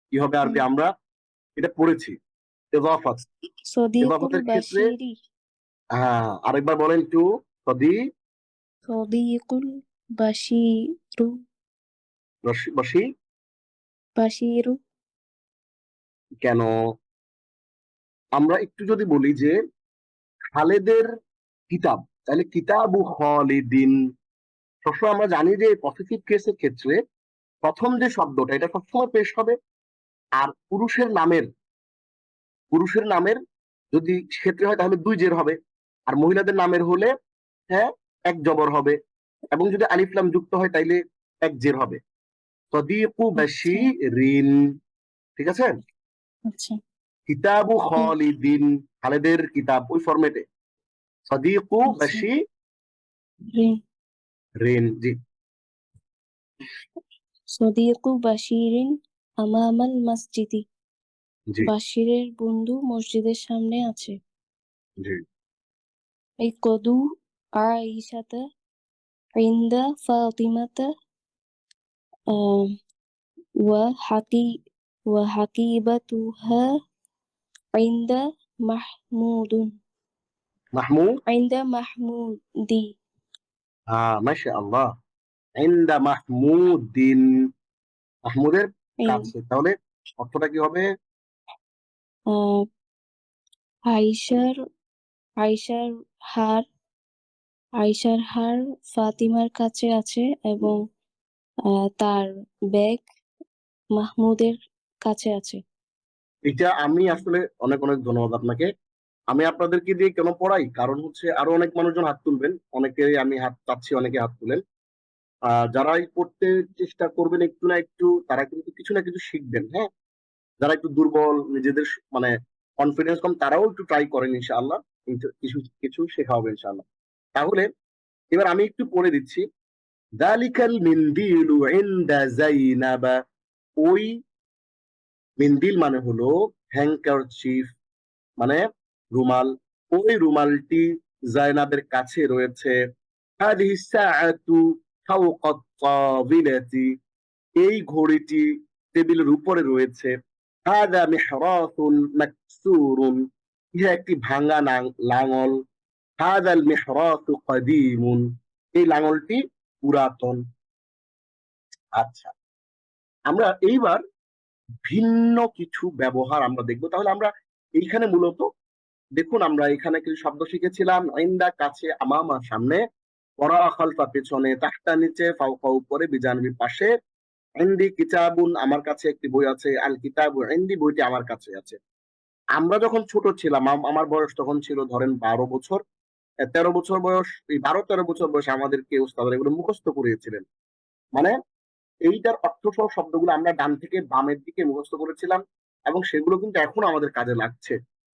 কি হবে আরবি? আমরা এটা পড়েছি ইজাফাত। সদিকুল ইজাফাতের ক্ষেত্রে বাশিরি আরেকবার বলেন একটু। সদি সদিকুল বাশিরু বশি বাশিরু কেন? আমরা একটু যদি বলি যে খালেদের কিতাব, তাহলে কিতাবু খালিদিন। সবসময় আমরা জানি যে পজিটিভ কেসের ক্ষেত্রে প্রথম যে শব্দটা এটা সবসময় পেশ হবে। আর পুরুষের নামের যদি ক্ষেত্রে হয় তাহলে দুই জের হবে। আর মহিলাদের নামের হলে এক জবর হবে। এবং যদি আলিফ লাম যুক্ত হয় তাইলে এক জের হবে। সদিকু বাশিরিন। ঠিক আছে? আচ্ছা কিতাবু খালিদিন, খালেদের কিতাব, ওই ফরম্যাটে। সদিকু আচ্ছা বাশিরিন। রিন জি সদিকু বাশিরিন আমামাল মসজিদি জি বাশিরের বন্ধু মসজিদের সামনে আছে জি এই কদু আইসাতা ইনদা ফাতিমাতা ওয়া হাকিবাতুহা ইনদা মাহমুদুন মাহমুদ। ইনদা মাহমুদি মাশাআল্লাহ। ইনদা মাহমুদিন, মাহমুদের ইন কাছে। তাহলে অর্থটা কি হবে? আহ, আইসার আইসার হার আইসার হার ফাতিমার কাছে আছে এবং তার ব্যাগ মাহমুদের কাছে আছে এটা আমি আসলে অনেক অনেক ধন্যবাদ আপনাকে। আমি আপনাদেরকে দিয়ে কেন পড়াই, কারণ হচ্ছে আরো অনেক মানুষজন হাত তুলবেন, অনেকে আমি হাত চাচ্ছি, অনেকে হাত তুলেন। যারাই পড়তে চেষ্টা করবেন একটু না একটু, তারা কিন্তু কিছু না কিছু শিখবেন। হ্যাঁ, যারা একটু দুর্বল, নিজেদের মানে কনফিডেন্স কম, তারাও একটু ট্রাই করেন, ইনশাআল্লাহ কিন্তু কিছু কিছু শেখা হবে ইনশাআল্লাহ। তাহলে এবার আমি একটু পড়ে দিচ্ছি। দালিকাল মিন্দিলু ইনদা যায়নাবা। ওই মিন্দিল মানে হলো হ্যাংকারচিফ, মানে রুমাল। ওই রুমালটি জায়নাবের কাছে রয়েছে। হাদিহি সাআতু ফাওকা তাবিলাতি। এই ঘড়িটি টেবিলের উপরে রয়েছে। হাদা মিহরাসুন মাকসুরুন। ইহা একটি ভাঙা লাঙল। হাদাল মিহরাসু কাদীমুন। এই লাঙলটি পুরাতন। আচ্ছা, আমরা এইবার ভিন্ন কিছু ব্যবহার আমরা দেখবো। তাহলে আমরা এইখানে মূলত দেখুন, আমরা এখানে কিছু শব্দ শিখেছিলাম। ইনদা কাছে, আমামা সামনে, ওরা খালফা পেছনে, তাহতা নিচে, ফাওকা উপরে, বিজানবি পাশে, ইনদি কিতাবুন আমার কাছে একটি বই আছে, আল কিতাবু ইনদি বইটি আমার কাছে আছে। আমরা যখন ছোট ছিলাম, আমার বয়স তখন ছিল ধরেন 12 বছর, 13 বছর বয়স। এই 12-13 বছর বয়সে আমাদেরকে ওস্তাদরা এগুলো মুখস্থ করিয়েছিলেন। মানে এইটার অর্থ সহ শব্দগুলো আমরা ডান থেকে বামের দিকে মুখস্থ করেছিলাম, এবং সেগুলো কিন্তু এখন আমাদের কাজে লাগছে।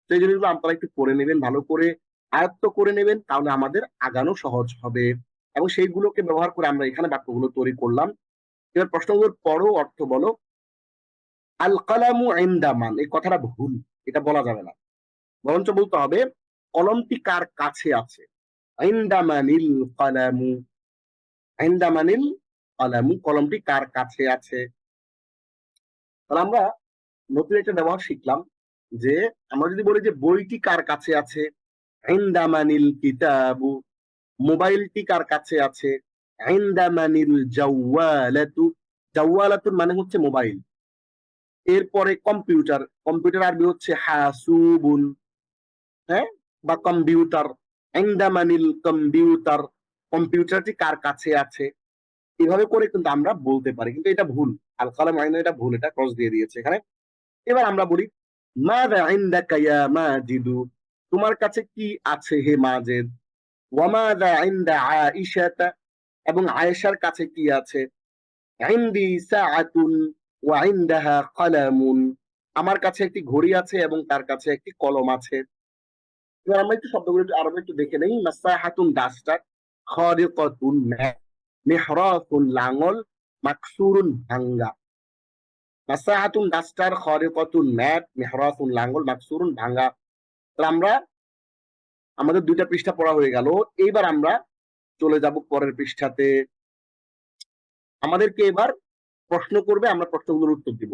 সেই জিনিসগুলো আপনারা একটু পড়ে নেবেন, ভালো করে আয়ত্ত করে নেবেন, তাহলে আমাদের আগানো সহজ হবে। এবং সেইগুলোকে ব্যবহার করে আমরা এখানে বাক্যগুলো তৈরি করলাম। এবার প্রশ্নগুলোর পরও অর্থ বলো। আল কালামু ইনদামান, এই কথাটা ভুল, এটা বলা যাবে না। বরঞ্চ বলতে হবে কলমটি কার কাছে আছে। ইনদামানিল কালামু, ইনদামানিল কালামু, কলমটি কার কাছে আছে। তাহলে আমরা নতুন একটা ব্যবহার শিখলাম যে আমরা যদি বলি যে বইটি কার কাছে আছে, ইনদামানিল কিতাবু। মোবাইলটি কার কাছে আছে, ইনদামানিল জাওয়ালাতু। জাওয়ালাতুর মানে হচ্ছে মোবাইল। এরপরে কম্পিউটার, কম্পিউটার আরবি হচ্ছে হাসুবুন, হ্যাঁ, বা কম্পিউটার। ইনদামানিল কম্পিউটার, কম্পিউটারটি কার কাছে আছে। এভাবে করে কিন্তু আমরা বলতে পারি, কিন্তু এটা ভুল। আল কালাম আইন, এটা ভুল, এটা ক্রস দিয়ে দিয়েছে এখানে। এবার আমরা বলি মাযা ইনদাকা ইয়া মাজিদু, তোমার কাছে কি আছে হে মাজেদ। ওয়া মাযা ইনদা আয়েশাতা, এবং আয়েশার কাছে কি আছে। عندي ساعة وعندها قلم আমার কাছে একটি ঘড়ি আছে এবং তার কাছে একটি কলম আছে। এবার আমরা একটু শব্দগুলো একটু আরো একটু দেখে নেই। মাসাহাতুন ডাস্টার, খারিকাতুন ম্যাপ, মিহরাতুন লাঙল, মাকসুরুন ভাঙ্গা। মাসাহাতুন ডাস্টার, খারিকাতুন ম্যাপ, মিহরাতুন লাঙল, মাকসুরুন ভাঙ্গা। তাহলে আমরা আমাদের দুইটা পৃষ্ঠা পড়া হয়ে গেল। এইবার আমরা চলে যাব পরের পৃষ্ঠাতে। আমাদেরকে এবার প্রশ্ন করবে, আমরা প্রশ্নগুলোর উত্তর দিব।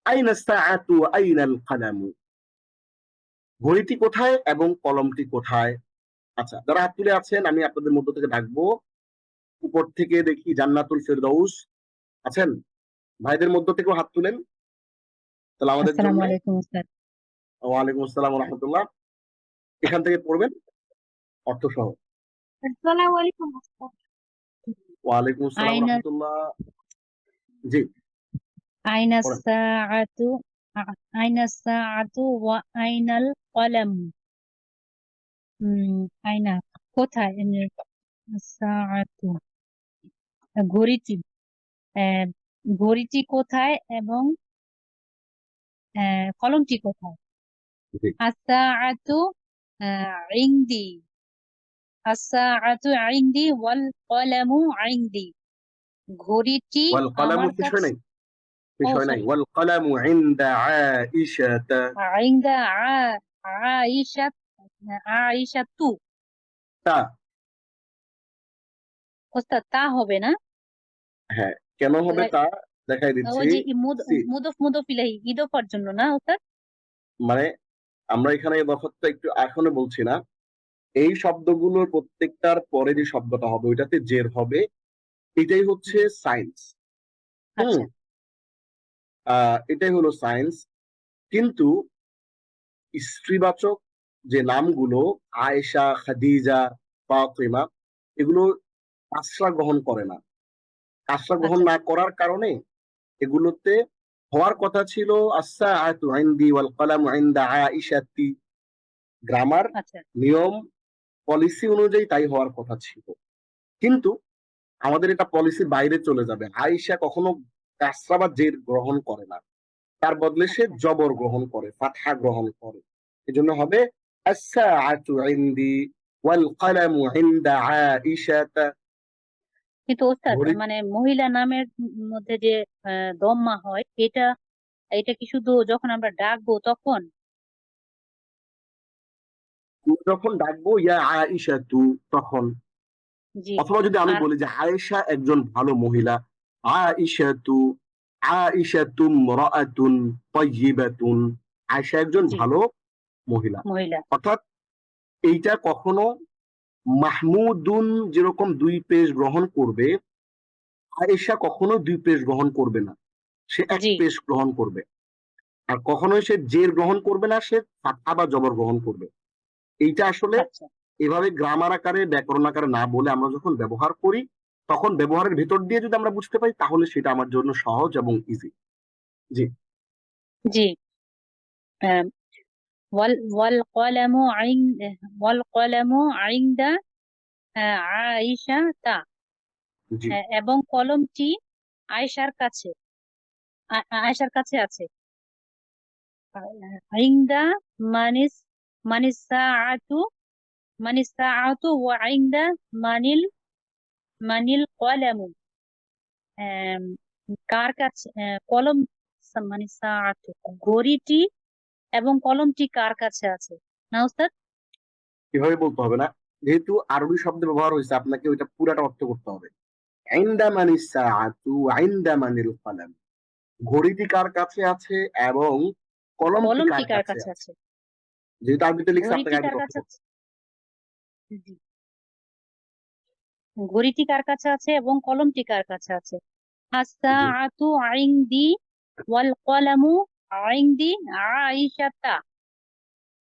আইনা সাআতু আইনাল কালামু, ঘড়িটি কোথায় এবং কলমটি কোথায়? আচ্ছা, যারা হাত তুলে আছেন আমি আপনাদের মধ্য থেকে ডাকবো। উপর থেকে দেখি জান্নাতুল ফেরদৌস আছেন, ভাইদের মধ্য থেকেও হাত তুলেন তাহলে আমাদের জন্য। আসসালামু আলাইকুম স্যার। ওয়ালাইকুম আসসালাম ওয়া রাহমাতুল্লাহ। এখান থেকে পড়বেন অর্থ সহ। আসসালামু আলাইকুম। ওয়ালাইকুম আসসালাম ওয়া আইনা রাহমাতুল্লাহ। জি আইনা পড়েন। সাআতু আইনা সাআতু ওয়া আইনাল কলাম। আইনা কোথায়? সাআতু ঘড়িটি, ঘড়িটি কোথায় এবং কলমটি কোথায়? জি আস-সাআতু ইনদি, আস-সাআতু ইনদি ওয়াল কলামু ইনদি, ঘড়িটি ওয়াল কালামু আমার শেষ হয় কাছে। নাই, শেষ ও হয় নাই। সরি, ওয়াল কালামু ইনদা আয়েশাতা, আইন্দা আয়েশা, আয়েশাতু। তা ওস্তাদ তা হবে না? হ্যাঁ কেন হবে তা দেখাই ওই দিচ্ছি। যে সি মুদফ ইলাহি ইদফার জন্য না ওস্তাদ? মানে আমরা এখানে ইদাফাতটা একটু এখনো বলছি না। এই শব্দগুলোর প্রত্যেকটার পরে যে শব্দটা হবে ওইটাতে জের হবে, এটাই হচ্ছে সায়েন্স। হুম, আচ্ছা এটাই হলো সায়েন্স। কিন্তু স্ত্রীবাচক যে নামগুলো আয়েশা, খাদিজা, ফাতিমা, এগুলো আশ্রা গ্রহণ করে না। আশ্রা গ্রহণ আচ্ছা না করার কারণে এগুলোতে হওয়ার কথা ছিল আস-সাআতু ইনদি ওয়াল কালামু ইনদা আয়েশাতি। গ্রামার আচ্ছা নিয়ম পলিসি অনুযায়ী তাই হওয়ার কথা ছিল, কিন্তু আমাদের এটা পলিসির বাইরে চলে যাবে। আয়েশা কখনো কাসরা বা জের গ্রহণ করে না, তার বদলে সে আচ্ছা জবর গ্রহণ করে, ফাতহা গ্রহণ করে। এজন্য হবে আস-সাআতু ইনদি ওয়াল কালামু ইনদা আয়েশাতা। কিন্তু ওস্তাদ ঘড়ি মানে মহিলা নামের মধ্যে যে দম্মা হয়, এটা এটা কি শুধু যখন আমরা ডাকবো তখন? যখন ডাকবো ইয়া আয়েশাতু তখন, জি। অথবা যদি আমি আর বলি যে আয়েশা একজন ভালো মহিলা, আয়েশাতু, আয়েশাতু ইমরাআতুন তাইয়্যিবাতুন, আয়েশা একজন জি ভালো মহিলা। মহিলা। অর্থাৎ এইটা কখনো মাহমুদুন যেরকম দুই পেশ গ্রহণ করবে, আয়েশা কখনো দুই পেশ গ্রহণ করবে না, সে এক জি পেশ গ্রহণ করবে। আর কখনোই সে জের গ্রহণ করবে না, সে ফাতহা বা জবর গ্রহণ করবে। এইটা আসলে আচ্ছা এভাবে গ্রামার আকারে ব্যাকরণ আকারে না বলে আমরা যখন ব্যবহার করি, তখন ব্যবহারের ভেতর দিয়ে যদি আমরা বুঝতে পারি তাহলে সেটা আমার জন্য সহজ এবং ইজি। জি জি। আহ, ওয়াল ওয়াল কলামু ওয়াল কলামু ইনদা আয়েশা তা, জি এবং কলমটি আয়েশার কাছে, আয়েশার কাছে আছে। ইনদা মানিস মানিস সাআতু, মানিস সাআতু ওয়া ইনদা মানিল মানিল কলামু, আম, কার কাছে কলম, মানিস সাআতু ঘড়িটি এবং কলমটি কার কাছে আছে না ওস্তাদ? এভাবে বলতে হবে না, যেহেতু আরবি শব্দ ব্যবহার হয়েছে আপনাকে ওইটা পুরাটা অর্থ করতে হবে। আইন্দা মানিস সাআতু আইন্দা মানিল কলাম, ঘড়িটি কার কাছে আছে এবং কলমটি কলমটি কার কার কাছে কাছে আছে। আছে? যেহেতু আরবিতে লিখছে ঘড়িটি আপনাকে কার আরবিতে অর্থ কাছে করতে আছে? জি। ঘড়িটি কার কাছে আছে এবং কলমটি কার কাছে আছে? হবে। জি আস-সাআতু ইনদি ওয়াল কলামু ইনদি আয়েশাতা।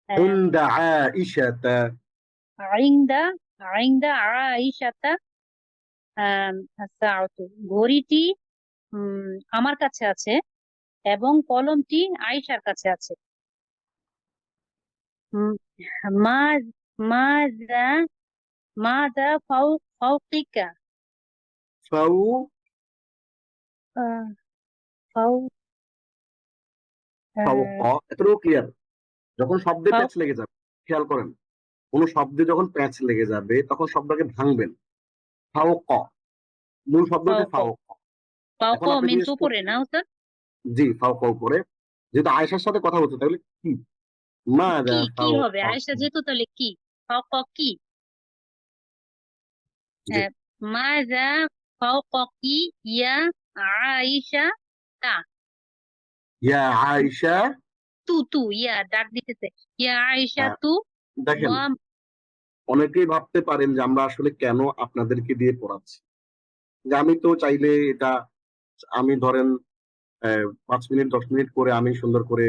ইনদা আয়েশাতা, ইনদা ইনদা আয়েশাতা আস-সাআতু, ঘড়িটি আমার কাছে আছে এবং কলমটি আয়েশার কাছে আছে। উম, মা মাযা মাযা ফাওকিকা, ফাউ আহ, ফাউ ফাওক, আহ, এতটুকু ক্লিয়ার। যখন শব্দে ফাউ প্যাঁচ লেগে যাবে, খেয়াল করেন, কোন শব্দে যখন প্যাঁচ লেগে যাবে তখন শব্দটাকে ভাঙবেন। ফাওক, মূল শব্দ হচ্ছে ফাউক ফাওক। ফাউক এখন আপনি মিন্স জিজ্ঞেস উপরে করছেন, না স্যার? জি ফাওক উপরে, যেহেতু আয়েশার সাথে কথা হচ্ছে তাহলে কি, মাযা কি হবে ফাওক, আয়েশা যেহেতু, তাহলে কি? ফাউক কি? জি মাযা ফাউকি ইয়া আয়েশা তা ইয়া আয়েশা। তু ইয়া ডাক দিতেছে, ইয়া আয়েশা হ্যাঁ, তু দেখেন, ওয়া অনেকেই ভাবতে পারেন যে আমরা আসলে কেন আপনাদেরকে দিয়ে পড়াচ্ছি, যে আমি তো চাইলে এটা, আমি ধরেন 5 মিনিট 10 মিনিট করে আমি সুন্দর করে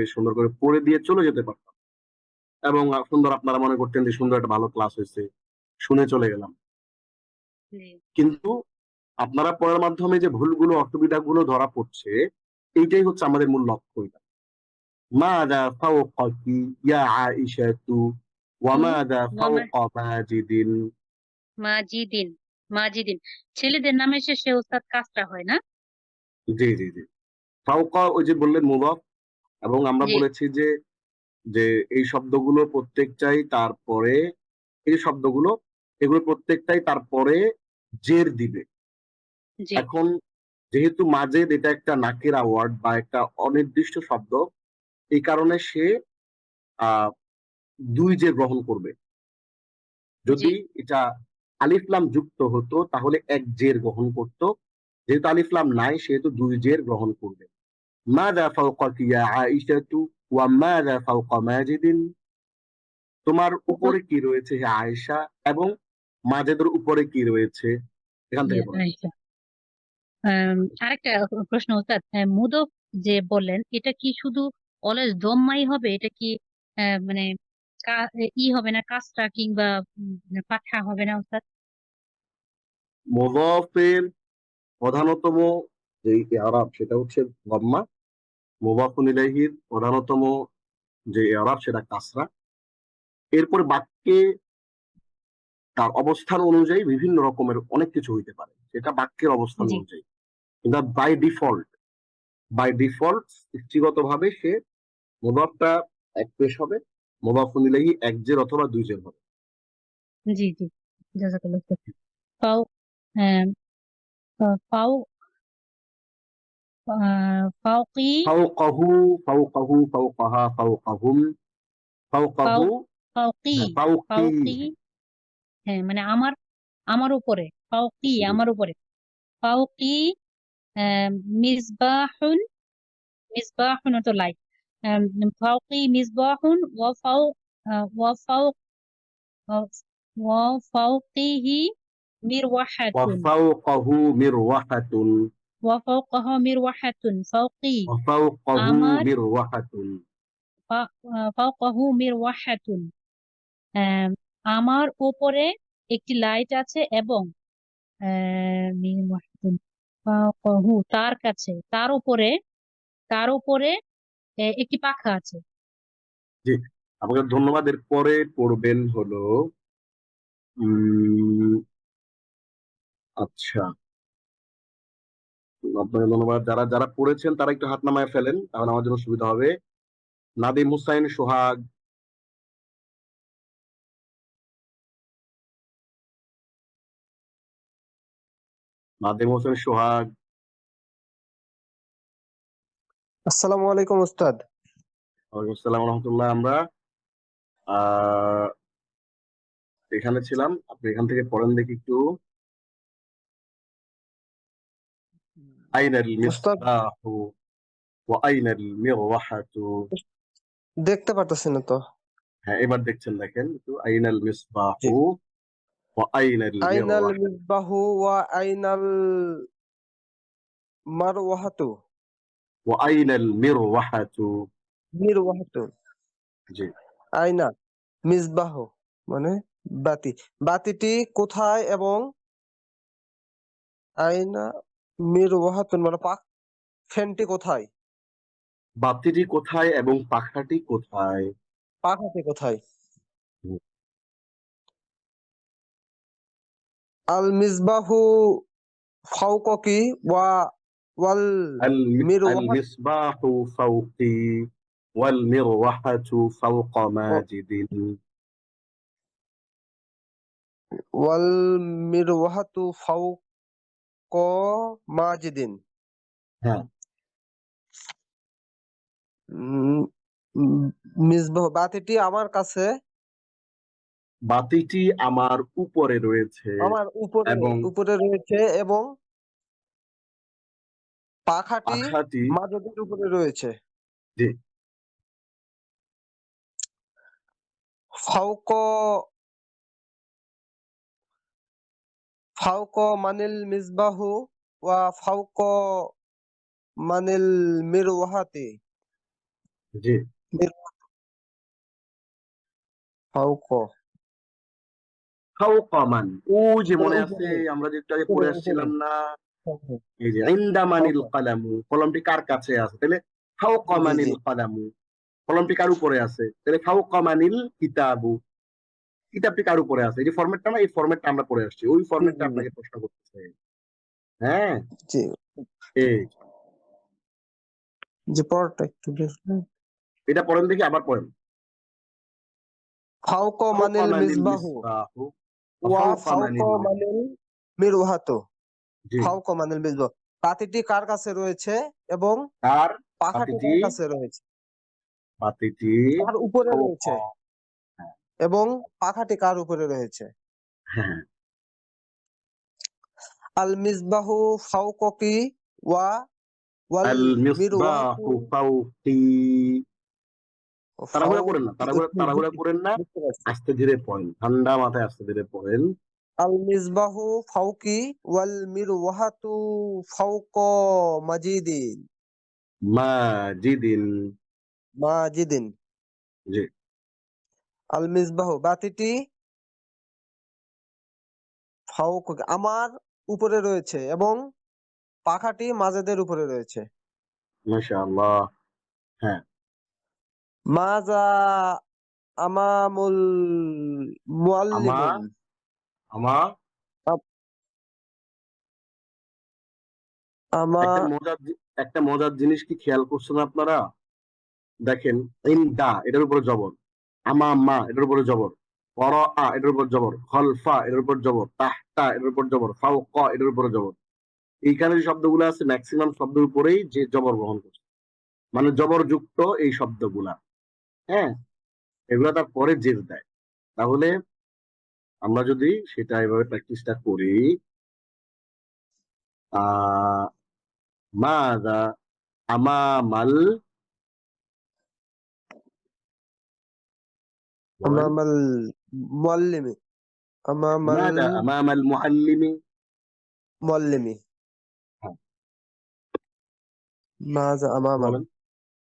পড়ে দিয়ে চলে যেতে পারতাম, এবং সুন্দর আপনারা মনে করতেন যে সুন্দর একটা ভালো ক্লাস হয়েছে, শুনে চলে গেলাম। জি কিন্তু আপনারা পড়ার মাধ্যমে যে ভুলগুলো অসুবিধাগুলো ধরা পড়ছে, এইটাই হচ্ছে আমাদের মূল লক্ষ্য। এটা মাযা ফাওকাকি ইয়া আয়েশাতু ওয়া তু মাযা ওয়া ফাওকা মাজিদিন। মাজিদিন মাজিদিন ছেলেদের নামের শেষে ওস্তাদ কাজটা হয় না? জি জি জি, ফাওকা ওই যে বললেন মুদাফ, এবং আমরা জি বলেছি যে যে এই শব্দগুলো প্রত্যেকটাই তারপরে, এই যে শব্দগুলো, এগুলো প্রত্যেকটাই তারপরে জের দিবে। জি এখন যেহেতু মাজেদ এটা একটা নাকিরা ওয়ার্ড বা একটা অনির্দিষ্ট শব্দ, এই কারণে সে আহ 2 জের গ্রহণ করবে। জি যদি এটা আলিফ লাম যুক্ত হতো তাহলে 1 জের গ্রহণ করত, যেহেতু আলিফ লাম নাই সেহেতু 2 জের গ্রহণ করবে। মাযা ফাওকাকি ইয়া আয়েশাতু ওয়া মাযা ফাওকা মাজিদিন, তোমার উপরে কি রয়েছে হে আয়েশা, এবং মাজেদের উপরে কি রয়েছে, এখান থেকে পড়েন। আচ্ছা। আরেকটা প্রশ্ন ওস্তাদ, মুদফ যে বললেন এটা কি শুধু অলওয়েজ দম্মাই হবে? এটা কি মানে হবে না, কাসরা কিংবা পাঠা হবে না ওস্তাদ? মুযাফের প্রধানতম যে ইআরাব সেটা হচ্ছে দম্মা, মুযাফুন ইলাইহির প্রধানতম যে ইআরাব সেটা কাসরা। এরপরে বাক্যে তার অবস্থান অনুযায়ী বিভিন্ন রকমের অনেক কিছু হইতে পারে, সেটা বাক্যের অবস্থান জি অনুযায়ী। কিন্তু বাই ডিফল্ট সৃষ্টিগতভাবে সে মুদাফটা এক পেশ হবে, মুদাফুন ইলাইহি এক জের অথবা 2 জের হবে। জি জি জাযাকাল্লাহ ওস্তাদ। ফাও আহ, ফাও ফাওকি ফাওকাহু, ফাওকাহু, ফাওকাহা, ফাওকাহুম, ফাও ফাওকাহু, ফাওকি হ্যাঁ ফাওকি, ফাওকি হ্যাঁ মানে আমার, আমার উপরে, ফাওকি জি আমার উপরে, ফাওকি আহ, মিসবাহুন মিসবাহুন তো লাইট, ফাওকি মিসবাহুন ওয়া ফাও ওয়া ফাওকিহি মিরওয়াহাতুন ওয়াফাওকাহু মিরওয়াহাতুন, ওয়া ফাওকাহা মিরওয়াহাতুন ফাওকি ওয়াফাওকাহু আমার মিরওয়াহাতুন, ফাওকাহু মিরওয়াহাতুন আহ, আমার উপরে একটি লাইট আছে, এবং মিরওয়াহাতুন ফাওকাহু তার কাছে, তার উপরে একটি পাখা আছে। জি আপনাকে ধন্যবাদ। এর পরে পড়বেন হলো উম আচ্ছা, আপনাকে ধন্যবাদ। যারা যারা পড়েছেন তারা একটু হাত নামায় ফেলেন, তাহলে আমার জন্য সুবিধা হবে। নাদিম হুসাইন সোহাগ, নাদিম হোসেন সোহাগ, আসসালামু আলাইকুম উস্তাদ। ওয়ালাইকুম আসসালাম রহমতুল্লাহ। আমরা আহ এখানে ছিলাম, আপনি এখান থেকে পড়েন দেখি একটু। আইনাল উস্তাদ মিসবাহু ওয়া আইনাল মিরওয়াহাতু। দেখতে পারতেছি না তো। হ্যাঁ এবার দেখছেন, দেখেন একটু। আইনাল জি। মিসবাহু ওয়া আইনাল আইনাল মিরওয়াহাতু। মিসবাহু ওয়া আইনাল মারওয়াহাতু। ওয়া আইনাল মিরওয়াহাতু। মিরওয়াহাতু। জি আইনা মিসবাহু মানে বাতি, বাতিটি কোথায়, এবং আইনা মিরওয়াহাতুন মানে ফ্যানটি কোথায়, বাতিটি কোথায় এবং পাখাটি কোথায়। পাখাটি কোথায়। হুম, আল মিসবাহু ফাওকাকি ওয়া ওয়াল মিরওয়াহাত المصباح فوقي والمروحة فوق ماجد ওয়াল মিরওয়াহাতু ফাওক মাজিদিন। হ্যাঁ উম, মিসবাহ বাতিটি আমার কাছে, বাতিটি আমার উপরে রয়েছে আমার উপরে এবং রয়েছে এবং পাখাটি পাখাটি মাজেদের উপরে রয়েছে। জি ফাওক ফাওক মানিল মিসবাহু ওয়া ফাওক মানিল মিরওয়াহাতি। জি ফাওক ফাওকামান ও যে উপরে মনে আছে উপরে আমরা যে একটু আগে উপরে পড়ে উপরে আসছিলাম না, এই যে ইনদামানিল ফাওক। কালামু, কলমটি কার কাছে আছে, তাহলে জি জি ফাওকামানিল কালামু, কলমটি কার উপরে আছে, তাহলে ফাওকামানিল কিতাবু, কিতাবটি কার উপরে আছে। এই যে ফরম্যাটটা না, এই ফরম্যাটটা আমরা পড়ে আসছি, ওই জি ফরম্যাটটা জি আপনাকে প্রশ্ন করতেছে। হ্যাঁ জি এই জি পরটা একটু দেখুন। এটা পড়েন দেখি, আবার পড়েন। ফাওক মানিল ফাওকামানিল মিসবাহু মিসবাহু ওয়া ফাওক ফাওকামানিল মানিল মিরওয়াহাতু। জি ফাওক মানিল মিসবাহ বাতিটি কার কাছে রয়েছে এবং তার পাখাটি বাতিটি কার কাছে রয়েছে? বাতিটি কার উপরে ফাওকা, রয়েছে এবং পাখাটি কার উপরে রয়েছে? হ্যাঁ আল মিসবাহু ফাওককি ওয়াল আল মিরওয়াহাতু। মিসবাহু ফাওকি। তাড়াহুড়া করেন না, তাড়াহুড়া করেন না, বুঝতে পারছি। আস্তে ধীরে পড়েন, ঠান্ডা মাথায় আস্তে ধীরে পড়েন। আল মিসবাহু ফাওকি ওয়াল মিরওয়াহাতু ফাওক মাজিদিন। মাজিদিন মাজিদিন। জি আল মিসবাহু বাতিটি ফাওক আমার উপরে রয়েছে এবং পাখাটি মাজেদের উপরে রয়েছে। মাশাআল্লাহ। হ্যাঁ মাজা আমামুল আমা মুআল্লিমুন। আমা আমা একটা মজার জিনিস কি খেয়াল করছেন আপনারা? দেখেন, ইনদা এটার উপরে জবর, আমা মা এটার উপরে জবর, করাআ এটার উপর জবর, খলফা এটার উপর জবর, তাহতা এটার উপর জবর, ফাওকা এটার উপরে জবর। এইখানে যে শব্দগুলো আছে ম্যাক্সিমাম শব্দের উপরেই যে জবর গ্রহণ করছে, মানে জবরযুক্ত এই শব্দগুলা। হ্যাঁ এগুলা তার পরে জের দেয়। তাহলে আমরা যদি সেটা এভাবে প্র্যাকটিসটা করি, মাযা আমামাল বলেন, আমামাল মুআল্লিমি আমামাল মাযা আমামাল মুআল্লিমি। মুআল্লিমি হ্যাঁ, মাজা আমামাল বলেন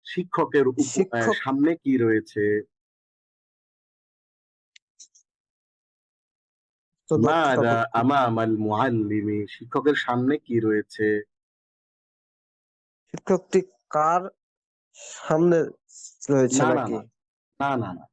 শিক্ষকের শিক্ষক সামনে কি রয়েছে? মাযা আমামাল মুআল্লিমি, শিক্ষকের সামনে কি রয়েছে? শিক্ষকটি কার সামনে রয়েছে না না নাকি? না না না না,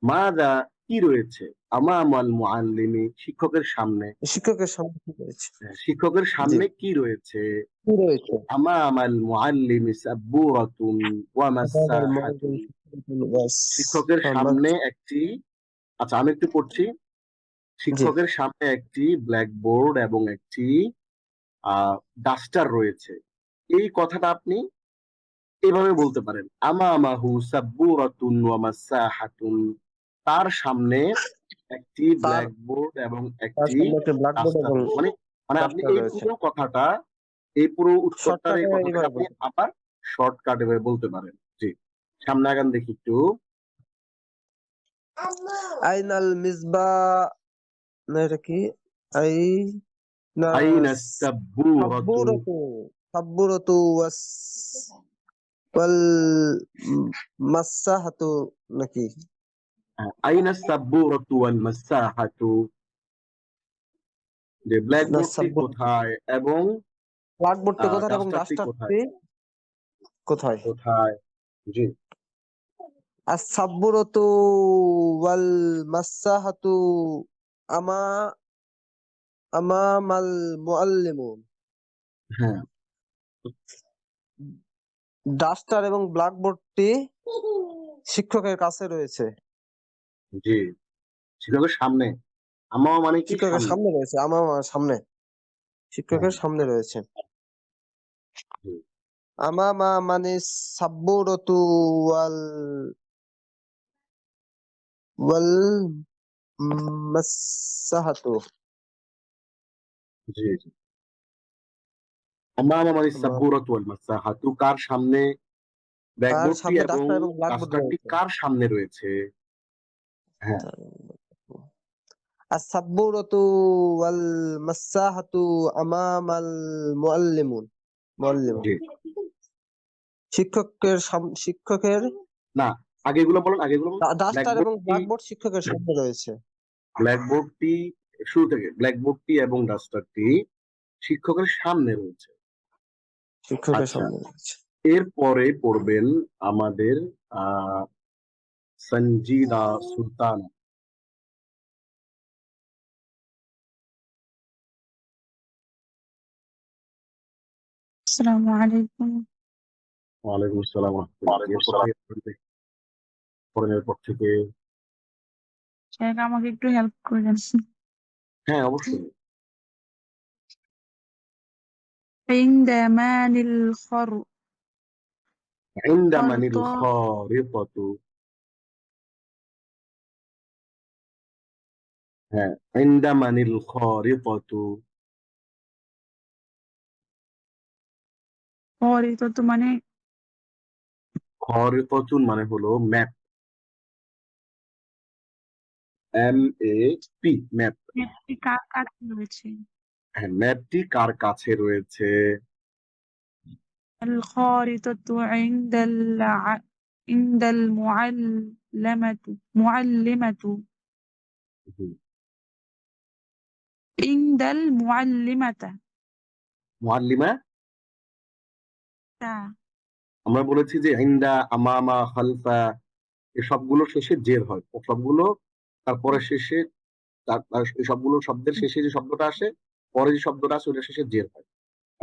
মাযা কি রয়েছে, আমামাল মুআল্লিমি শিক্ষকের সামনে, শিক্ষকের সামনে কি রয়েছে? শিক্ষকের জি সামনে কি রয়েছে? কি রয়েছে? আমামাল মুআল্লিমি সাব্বুরাতুন ওয়া আমামাল মাসাহাতুন, মুআল্লিমি ওয়াস শিক্ষকের আমাস। সামনে একটি, আচ্ছা আমি একটু পড়ছি, জি শিক্ষকের সামনে একটি ব্ল্যাকবোর্ড এবং একটি ডাস্টার রয়েছে। এই কথাটা আপনি এভাবে বলতে পারেন, আমামাহু সাব্বুরাতুন ওয়া মাসাহাতুন, তার সামনে একটি তার ব্ল্যাকবোর্ড এবং তার একটি সামনে একটি ব্ল্যাকবোর্ড ডাস্টার, এবং মানে মানে আপনি ডাস্টার এই রয়েছে। পুরো কথাটা, এই পুরো উত্তরটার এই শর্টকাটে কথাটাকে এইভাবে আপনি বলতে আবার শর্টকাট এভাবে বলতে পারেন। জি সামনে আগান দেখি একটু। আইনাল মিসবা না এটা কি? আইনা আইনা সাব্বুরাতু, সাব্বুরাতু সাব্বুরাতু ওয়াল মাসাহাতু নাকি? আইনা সাব্বুরাতু ওয়াল মাসাহাতু, যে না ব্ল্যাকবোর্ডটি সাব্বুর কোথায় এবং ব্ল্যাকবোর্ডটি কোথায় এবং ডাস্টারটি কোথায়? ডাস্টারটি কোথায়? কোথায় জি আস-সাব্বুরাতু ওয়াল মাসাহাতু আমা আমামাল মুআল্লিমুন। হ্যাঁ ডাস্টার এবং ব্ল্যাকবোর্ডটি শিক্ষকের কাছে রয়েছে। জি, শিক্ষকের সামনে। আমা মানে কি শিক্ষকের সামনে? সামনে রয়েছে, আমার সামনে, হ্যাঁ, শিক্ষকের সামনে রয়েছে। জি। আমামা মানে সাব্বুরতু ওয়াল ওয়াল মাসাহাতু। জি, জি। আমামা মানে আমা- সাব্বুরাতু ওয়াল মাসাহাতু, কার সামনে? তার ব্ল্যাকবোর্ডটি সামনে এবং ডাস্টার এবং ব্ল্যাকবোর্ড ডাস্টারটি রয়েছে। কার সামনে রয়েছে? হ্যাঁ, আস-সাব্বুরতু ওয়াল মাসাহাতু আমামাল মুআল্লিমুন। জি। শিক্ষকের না, আগে এগুলো বলুন, আগে এগুলো বলুন। ডাস্টার এবং ব্ল্যাকবোর্ডটি ব্ল্যাকবোর্ড শিক্ষকের সামনে রয়েছে। ব্ল্যাকবোর্ডটি শুরু থেকে ব্ল্যাকবোর্ডটি এবং ডাস্টারটি শিক্ষকের সামনে রয়েছে। শিক্ষকের আচ্ছা, সামনে রয়েছে। এরপরে পড়বেন আমাদের আহ সঞ্জিদা সুলতান। আসসালামু আলাইকুম। ওয়ালাইকুম আসসালাম ওয়া রাহমাতুল্লাহ। এরপর থেকে পড়েন, এরপর থেকে। শেখ আমাকে একটু হেল্প করবেন। হ্যাঁ, অবশ্যই। عند مان الخر عندما خرط الخارطة. হ্যাঁ, عندما الخارطة. خارطة মানে خارطة মানে হলো ম্যাপ, MAP, ম্যাপ। ম্যাপটি কার কাছে রয়েছে? হ্যাঁ, ম্যাপটি কার কাছে রয়েছে? الخارطة عند المعلمة হুম, عند المعلمة মুআল্লিমা। তা আমরা বলেছি যে ইনদা, আমামা, খালফা, এই সবগুলো শেষে জের হয়, সবগুলো তারপরে শেষে এই সবগুলো শব্দের শেষে যে শব্দটা আসে, পরে যে শব্দটা আসে ওটা শেষে জের হয়।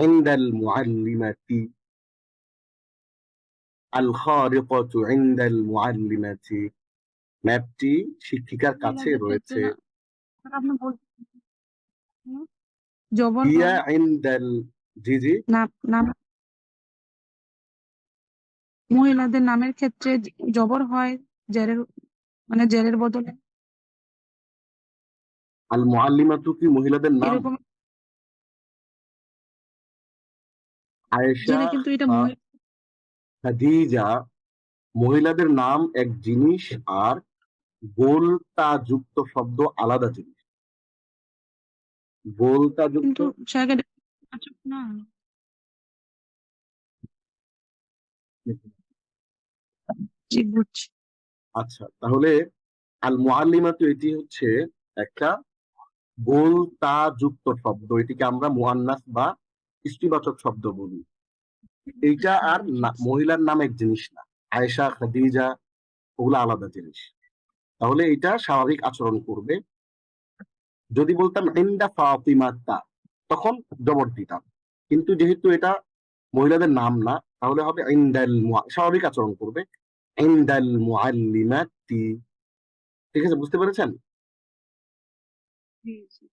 ইনদাল মুআল্লিমাতি, আল খারিকাতু ইনদাল মুআল্লিমাতি, ম্যাপটি শিক্ষিকার কাছে মহিলাদের ক্ষেত্রে রয়েছে। না আপনি বলছেন জবর হিয়া হয় ইনদাল, জি জি, নাম মহিলাদের নামের ক্ষেত্রে জবর হয় জেরের মানে জেরের বদলে আল মুআল্লিমাতু কি মহিলাদের নাম? এরকম আয়েশা, জেরে কিন্তু এটা খাদিজা, মহিলাদের নাম এক জিনিস, আর গোলতা যুক্ত শব্দ আলাদা জিনিস। গোলতা যুক্ত, কিন্তু জায়গাটা আচ্ছা না জি বুঝছি আচ্ছা, তাহলে আল মুআল্লিমাতু এটি হচ্ছে একটা গোলতা যুক্ত শব্দ, এটিকে আমরা মুআন্নাস বা স্ত্রীবাচক শব্দ বলি। এইটা আর মহিলার নাম এক জিনিস না। আয়েশা, খাদিজা ওগুলো আলাদা জিনিস। তাহলে এটা স্বাভাবিক আচরণ করবে। যদি বলতাম ইনদা ফাতিমাতা, তখন জবর দিতাম, কিন্তু যেহেতু এটা মহিলাদের নাম না, তাহলে হবে স্বাভাবিক আচরণ করবে ইনদাল মুআল্লিমাতি। ঠিক আছে, বুঝতে পেরেছেন? জি জি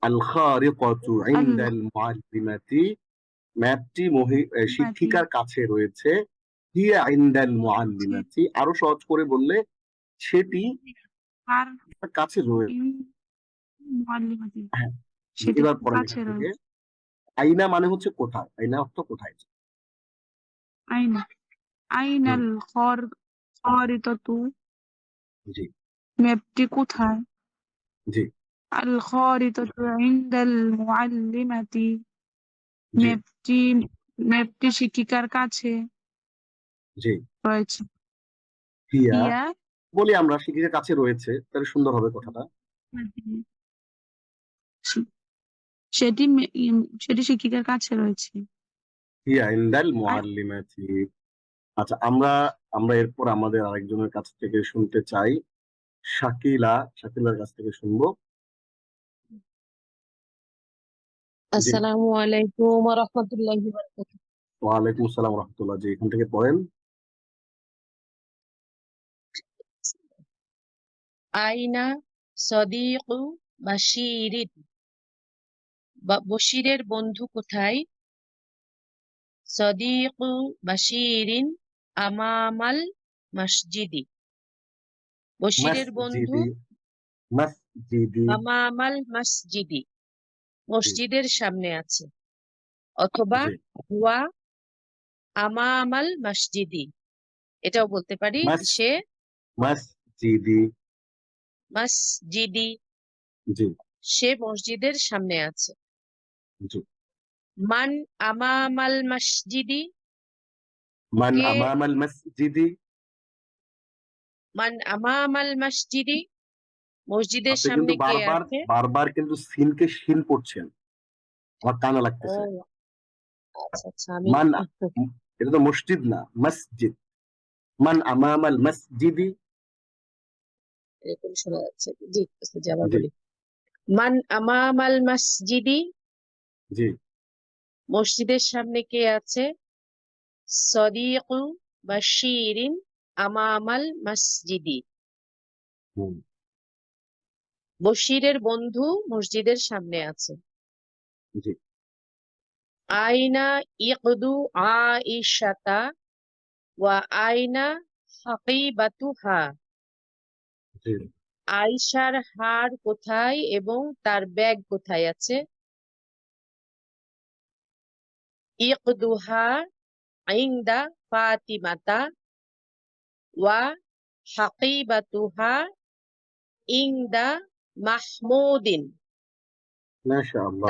আল খারিকাতু আল্লাহ ইনদাল মুআল্লিমাতি, ম্যাপটি মাতি শিক্ষিকার কাছে রয়েছে। হিয়া ইনদাল মুআল্লিমাতি, আরো সহজ করে বললে সেটি আর তার কাছে রয়েছে। মুআল্লিমাতি হ্যাঁ, সেটি এবার পড়েন কাছে এখান থেকে। রয়েছে আইনা মানে হচ্ছে কোথায়, আইনা অর্থ কোথায়। আইনা হুম, আইনাল খারিতাতু জি ম্যাপটি কোথায় জি আল খারিতাতু ইনদাল মুআল্লিমাতি জি ম্যাপটি ম্যাপটি শিক্ষিকার কাছে জি। রয়েছে হিয়া হিয়া বলি আমরা শিক্ষিকার কাছে রয়েছে, তাহলে সুন্দর হবে কথাটা। সেটি শিক্ষিকার কাছে রয়েছে হিয়া ইনদাল আর মুআল্লিমাতি। আচ্ছা, আমরা আমরা এরপর আমাদের আরেকজনের কাছ থেকে শুনতে চাই। শাকিলার কাছ থেকে শুনবো। আসসালামু আলাইকুম ওয়া রাহমাতুল্লাহি ওয়া বারাকাতুহু। ওয়ালাইকুম আসসালাম রহমতুল্লাহ। জি, এখান থেকে পড়েন। আইনা সদীকু বাশীরিন, বশীরের বন্ধু কোথায়? সদীকু বাশীরিন আমামাল মসজিদি, বশীরের বন্ধু মসজিদি, মসজিদি। আমামাল মসজিদি, মসজিদের সামনে আছে। অথবা জি, হুয়া আমামাল মসজিদি, এটাও বলতে পারি মাস সে মসজিদি। মসজিদি, জি, সে মসজিদের সামনে আছে। জি। মান আমামাল মসজিদি, মান কে আমামাল মসজিদি। মান আমামাল মসজিদি, মসজিদের আপনি সামনে কিন্তু কে বারবার আছে? বারবার কিন্তু সিনকে শিন পড়ছেন, আমার কানা ও লাগতেছে। আচ্ছা আচ্ছা, আমি মান, এটা তো মসজিদ না, মসজিদ। মান আমামাল মসজিদি। এরকম শোনা যাচ্ছে। জি, আচ্ছা, আবার জি, বলি। মান আমামাল মসজিদি, জি। মসজিদের সামনে কে আছে? সদীকু বাশীরিন আমামাল মসজিদি, হুম, বশীরের বন্ধু মসজিদের সামনে আছে। জি, আইনা ইকদু আইশাতা ওয়া আইনা হাকিবাতুহা, জি। আয়শার হার কোথায় এবং তার ব্যাগ কোথায় আছে? ইকদুহা ইনদা ফাতিমাতা ওয়া হাকিবাতুহা ইনদা মাহমুদিন, মাশাআল্লাহ।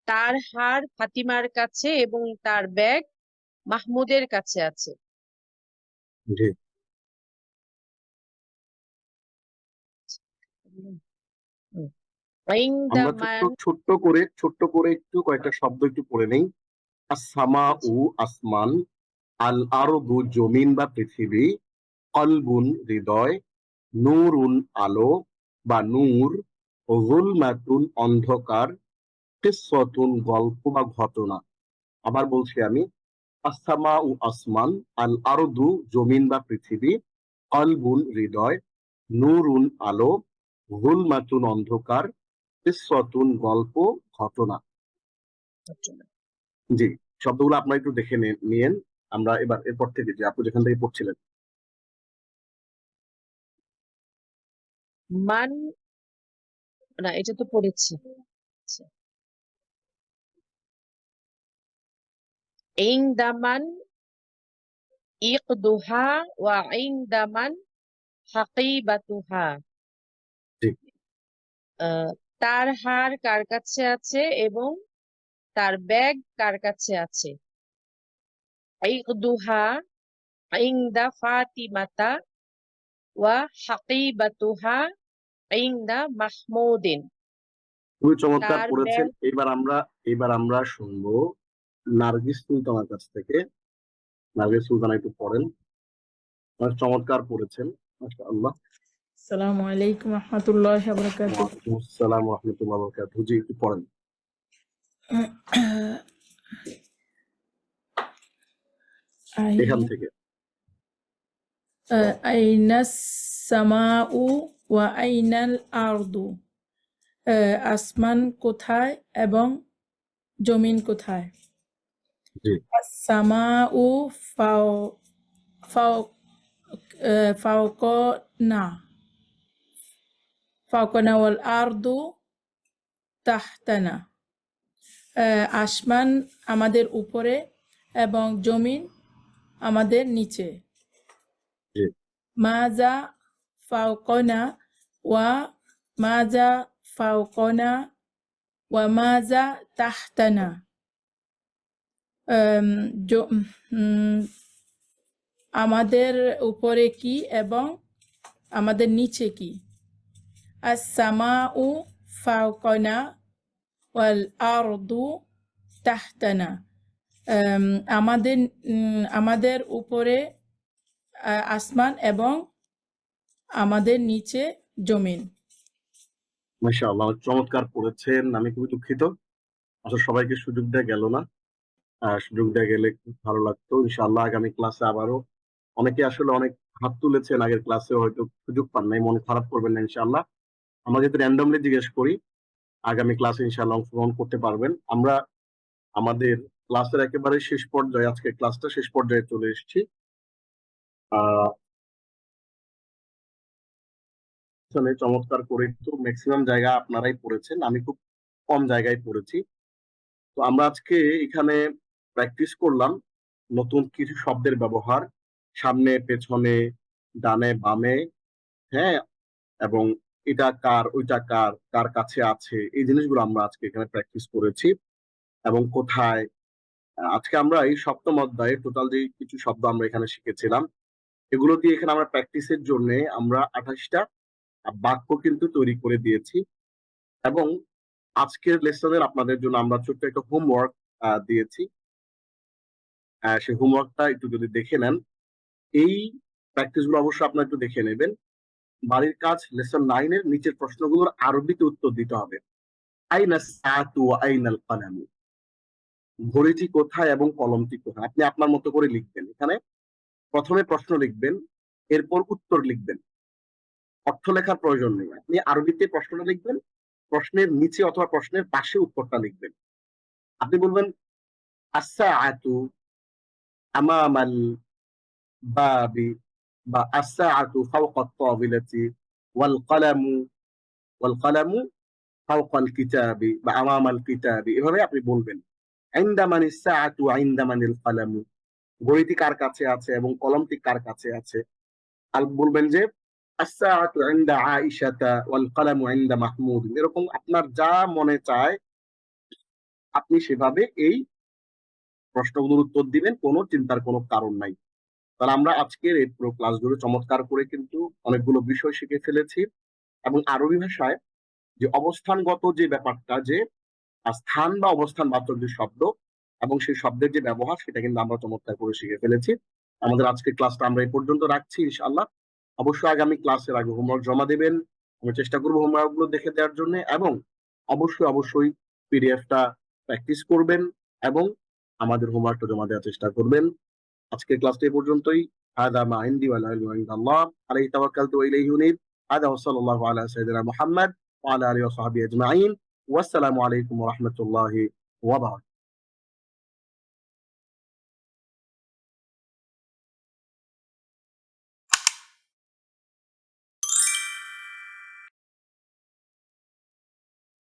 তার হার ফাতিমার কাছে এবং তার ব্যাগ মাহমুদের কাছে আছে। জি। ইনদা আমরা মান, ছোট্ট করে একটু কয়েকটা শব্দ একটু পড়ে নেই। আসসামাউ আসমান, আল আরদু জমিন বা পৃথিবী, কলবুন হৃদয়, নূরুন আলো বা নূর, যুলমাতুন অন্ধকার, কিসসাতুন গল্প বা ঘটনা। আবার বলছি আমি, আসসামাউ আসমান, আল আরদু জমিন বা পৃথিবী, কলবুন হৃদয়, নূরুন আলো, যুলমাতুন অন্ধকার, কিসসাতুন গল্প ঘটনা। জি, শব্দগুলো আপনারা একটু দেখে নিয়েন। আমরা এবার এরপর থেকে, যে আপনি যেখান থেকে পড়ছিলেন। মান, না এটা তো পড়েছি। আচ্ছা। ইনদামান ইকদুহা ওয়া ইনদামান হাকিবাতুহা, জি, তার হার কার কাছে আছে এবং তার ব্যাগ কার কাছে আছে? ইকদুহা ইনদা ফাতিমাতা ওয়া হাকিবাতুহা ইনদা মাহমুদিন, খুবই চমৎকার তার পড়েছেন। ব্যাগ। এবার আমরা শুনবো নার্গিস সুলতানার কাছ থেকে। নার্গিস সুলতানা একটু পড়েন। অনেক চমৎকার পড়েছেন, মাশাআল্লাহ। আসসালামু আলাইকুম রহমতুল্লাহ বারাকাতুহ। ওয়ালাইকুম আসসালাম রাহমাতুল্লাহি ওয়া বারাকাতুহু। জি, একটু পড়েন। এখান থেকে। আইনাস সামাউ ওয়া আইনাল আরদু, আসমান কোথায় এবং জমিন কোথায়? জি, সামাউ ফাও ফাও ফাওকনা ফাওকনা ওয়াল আরদু তাহতানা, আসমান আমাদের উপরে এবং জমিন আমাদের নিচে। জি, মাজা ফাওকনা ওয়া মাজা ফাওকনা ওয়া মাজা তাহতানা, আমাদের উপরে কি এবং আমাদের নিচে কি? আস-সামাউ ফাওকনা ওয়াল আরদু তাহতানা, আমাদের উপরে আসমান এবং আমাদের নিচে জমিন। মাশাআল্লাহ, চমৎকার পড়েছেন। আমি খুবই দুঃখিত, আসলে সবাইকে সুযোগ দেওয়া গেল না। সুযোগ দেওয়া গেলে খুব ভালো লাগতো। ইনশাআল্লাহ আগামী ক্লাসে আবারও, অনেকে আসলে অনেক হাত তুলেছেন আগের ক্লাসে, হয়তো সুযোগ পান নাই, মন খারাপ করবেন না ইনশাআল্লাহ। আমরা যদি র্যান্ডমলি জিজ্ঞেস করি, আগামী ক্লাসে ইনশাআল্লাহ অংশগ্রহণ করতে পারবেন। আমরা আমাদের ক্লাসের একেবারে শেষ পর্যায়ে, আজকে ক্লাসটা শেষ পর্যায়ে চলে এসেছি। চমৎকার করে তো ম্যাক্সিমাম জায়গা আপনারাই পড়েছেন, আমি খুব কম জায়গায় পড়েছি। তো আমরা আজকে এখানে প্র্যাকটিস করলাম নতুন কিছু শব্দের ব্যবহার, সামনে পেছনে, ডানে বামে, হ্যাঁ, এবং এটা কার, ওইটা কার, কার কাছে আছে, এই জিনিসগুলো আমরা আজকে এখানে প্র্যাকটিস করেছি। এবং কোথায়, আজকে আমরা এই সপ্তম অধ্যায়ে টোটাল যে কিছু শব্দ আমরা এখানে শিখেছিলাম, এগুলো দিয়ে এখানে আমরা প্র্যাকটিসের জন্য আমরা 28টা বাক্য কিন্তু তৈরি করে দিয়েছি। এবং আজকের লেসনের আপনাদের জন্য আমরা ছোট্ট একটা হোমওয়ার্ক দিয়েছি। সেই হোমওয়ার্কটা একটু যদি দেখে নেন, এই প্র্যাকটিস গুলো অবশ্যই আপনারা একটু দেখে নেবেন। বাড়ির কাজ লেসন 9 এর নিচের প্রশ্নগুলোর আরবিতে উত্তর দিতে হবে। আইনা সাআতু ওয়া আইনাল কালামু, ঘড়িটি কোথায় এবং কলমটি কোথায়, আপনি আপনার মতো করে লিখবেন। এখানে প্রথমে প্রশ্ন লিখবেন, এরপর উত্তর লিখবেন। অর্থ লেখার প্রয়োজন নেই, আপনি আরবিতে প্রশ্নটা লিখবেন, প্রশ্নের নিচে অথবা প্রশ্নের পাশে উত্তরটা লিখবেন। আপনি বলবেন আস-সাআতু আমামাল বাবি, বা আস-সাআতু ফাওকা আত-তাবিলাতি, ওয়াল কালামু ফাওকাল কিতাবি, বা আমামাল কিতাবি, এভাবে আপনি বলবেন। ইনদা মানিস সাআতু ইনদা মানিল কালামু, ঘড়িটি কার কাছে আছে এবং কলমটি কার কাছে আছে। আর বলবেন যে আস-সাআতু ইনদা আয়েশাতা ওয়াল কালামু ইনদা মাহমুদ, এরকম আপনার যা মনে চায় আপনি সেভাবে এই প্রশ্নগুলোর উত্তর দিবেন, কোনো চিন্তার কোনো কারণ নাই। তাহলে আমরা আজকের এই পুরো ক্লাসগুলো চমৎকার করে কিন্তু অনেকগুলো বিষয় শিখে ফেলেছি। এবং আরবি ভাষায় যে অবস্থানগত যে ব্যাপারটা, যে স্থান বা অবস্থান বাচক যে শব্দ এবং সেই শব্দের যে ব্যবহার, সেটা কিন্তু আমরা চমৎকার করে শিখে ফেলেছি। আমাদের আজকের ক্লাসটা আমরা এই পর্যন্ত রাখছি ইনশাআল্লাহ। অবশ্যই আগামী ক্লাসের আগে হোমওয়ার্ক জমা দেবেন, আমি চেষ্টা করবো হোমওয়ার্ক গুলো দেখে দেওয়ার জন্য। এবং অবশ্যই পিডিএফটা প্র্যাকটিস করবেন এবং আমাদের হোমওয়ার্কটা জমা দেওয়ার চেষ্টা করবেন। আজকের ক্লাসটা এই পর্যন্তই। হাদা মা ইনদি ওয়াল ইলমু ইনদাল্লাহ, আলাইহি তাওয়াক্কালতু ওয়া ইলাইহি উনীব। হাদা ওয়া সাল্লাল্লাহু আলা সাইয়্যিদিনা মুহাম্মদ ওয়া আলা আলিহি ওয়া সাহবিহি আজমাইন। ওয়াসসালামু আলাইকুম ওয়া রাহমাতুল্লাহি ওয়া বারাকাতুহু।